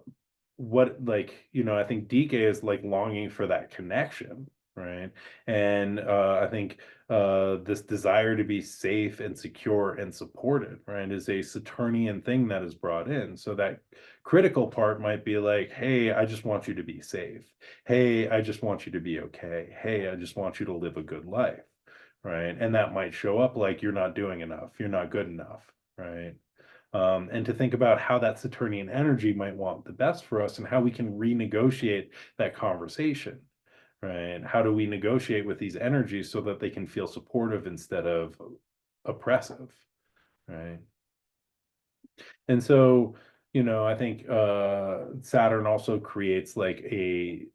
what, like, I think DK is like longing for that connection, right? And I think this desire to be safe and secure and supported, right, is a Saturnian thing that is brought in. So that critical part might be like, hey, I just want you to be safe. Hey, I just want you to be okay. Hey, I just want you to live a good life, right? And that might show up like, you're not doing enough, you're not good enough, right? And to think about how that Saturnian energy might want the best for us, and how we can renegotiate that conversation, right? How do we negotiate with these energies so that they can feel supportive instead of oppressive, right? And so, I think Saturn also creates like a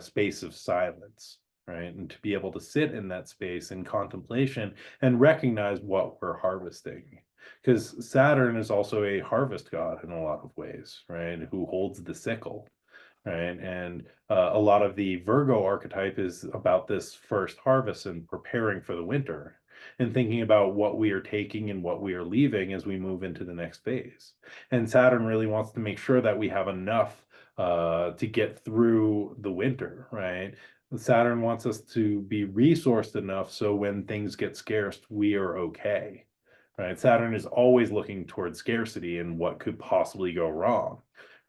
space of silence, right? And to be able to sit in that space in contemplation and recognize what we're harvesting. Because Saturn is also a harvest god in a lot of ways, right? Who holds the sickle, right? And a lot of the Virgo archetype is about this first harvest and preparing for the winter, and thinking about what we are taking and what we are leaving as we move into the next phase. And Saturn really wants to make sure that we have enough to get through the winter, right? Saturn wants us to be resourced enough so when things get scarce, we are okay, right? Saturn is always looking towards scarcity and what could possibly go wrong,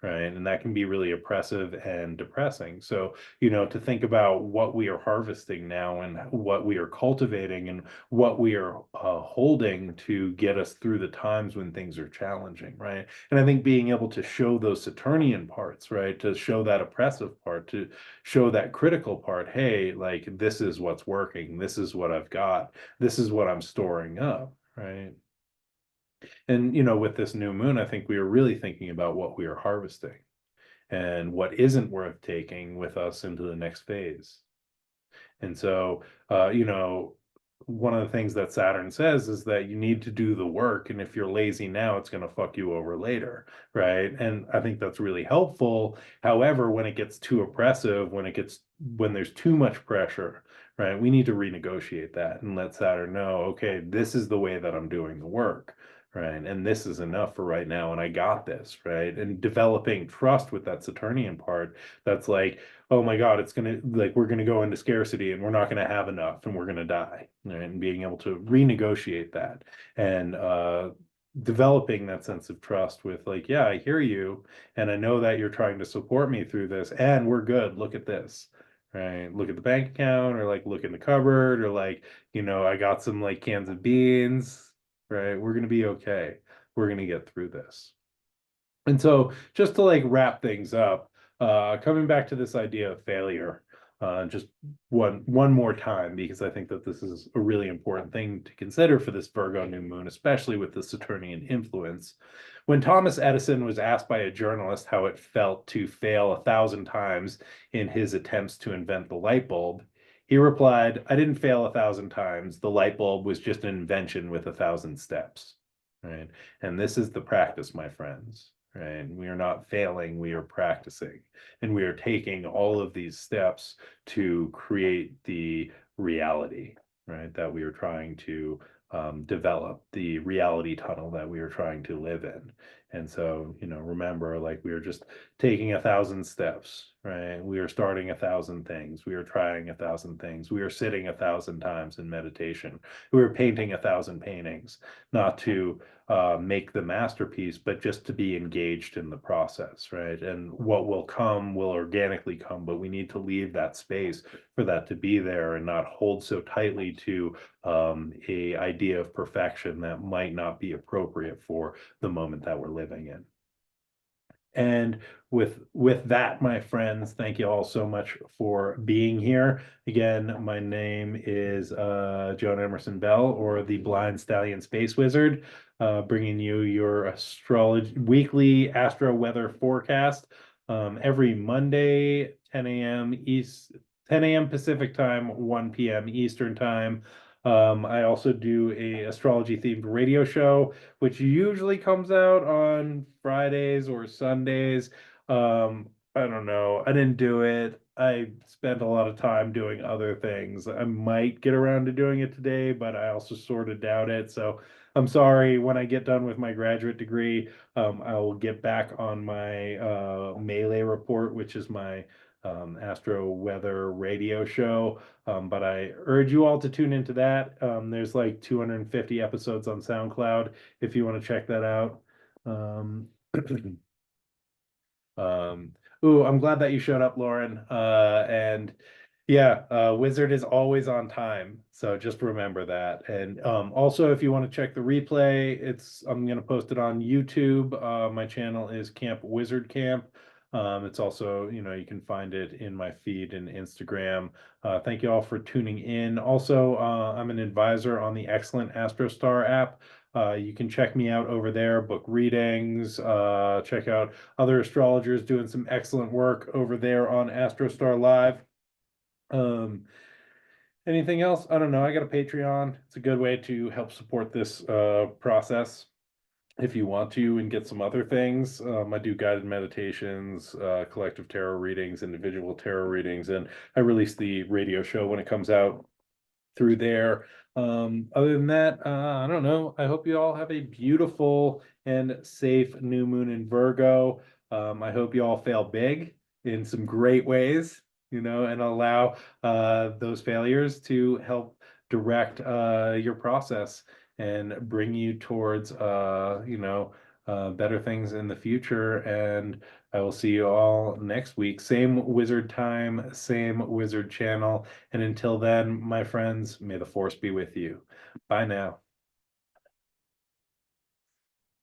right? And that can be really oppressive and depressing. So, to think about what we are harvesting now, and what we are cultivating, and what we are holding to get us through the times when things are challenging, right? And I think being able to show those Saturnian parts, right, to show that oppressive part, to show that critical part, hey, like, this is what's working, this is what I've got, this is what I'm storing up, right? And, with this new moon, I think we are really thinking about what we are harvesting and what isn't worth taking with us into the next phase. And so, one of the things that Saturn says is that you need to do the work. And if you're lazy now, it's going to fuck you over later. Right. And I think that's really helpful. However, when it gets too oppressive, when there's too much pressure, right, we need to renegotiate that and let Saturn know, okay, this is the way that I'm doing the work. Right. And this is enough for right now. And I got this. Right. And developing trust with that Saturnian part, that's like, oh my God, it's gonna, like, we're gonna go into scarcity and we're not gonna have enough and we're gonna die. Right? And being able to renegotiate that, and developing that sense of trust with, like, yeah, I hear you, and I know that you're trying to support me through this, and we're good. Look at this. Right. Look at the bank account, or like look in the cupboard, or like, I got some like cans of beans. Right. We're gonna be okay. We're gonna get through this. And so, just to like wrap things up, coming back to this idea of failure, just one more time, because I think that this is a really important thing to consider for this Virgo new moon, especially with the Saturnian influence. When Thomas Edison was asked by a journalist how it felt to fail 1,000 times in his attempts to invent the light bulb, he replied, "I didn't fail 1,000 times. The light bulb was just an invention with 1,000 steps." Right? And this is the practice, my friends. Right? We are not failing, we are practicing. And we are taking all of these steps to create the reality, right, that we are trying to develop, the reality tunnel that we are trying to live in. And so, remember, like, we are just taking 1,000 steps, right? We are starting 1,000 things. We are trying 1,000 things. We are sitting 1,000 times in meditation. We are painting 1,000 paintings, not to make the masterpiece, but just to be engaged in the process, right? And what will come will organically come, but we need to leave that space for that to be there and not hold so tightly to a idea of perfection that might not be appropriate for the moment that we're living in. And with that, my friends, thank you all so much for being here. Again, my name is Joan Emerson Bell, or the Blind Stallion Space Wizard, bringing you your astrology weekly astro weather forecast every Monday, 10 a.m. East, 10 a.m. Pacific time, 1 p.m. Eastern time. I also do a astrology themed radio show, which usually comes out on Fridays or Sundays. I don't know. I didn't do it. I spent a lot of time doing other things. I might get around to doing it today, but I also sort of doubt it. So I'm sorry. When I get done with my graduate degree, I will get back on my Melee report, which is my astro weather radio show. But I urge you all to tune into that. There's like 250 episodes on SoundCloud if you want to check that out. Um, ooh, I'm glad that you showed up, Lauren. And yeah, Wizard is always on time, so just remember that. And also, if you want to check the replay, I'm gonna post it on YouTube. My channel is Camp Wizard Camp. It's also, you can find it in my feed and Instagram. Thank you all for tuning in. Also, I'm an advisor on the excellent Astrostar app. You can check me out over there, book readings, check out other astrologers doing some excellent work over there on Astrostar Live. Anything else? I don't know. I got a Patreon. It's a good way to help support this process if you want to, and get some other things. I do guided meditations, collective tarot readings, individual tarot readings, and I release the radio show when it comes out through there. Other than that, I don't know. I hope you all have a beautiful and safe new moon in Virgo. I hope you all fail big in some great ways, and allow those failures to help direct your process and bring you towards better things in the future. And I will see you all next week. Same wizard time, same wizard channel. And until then, my friends, may the force be with you. Bye now.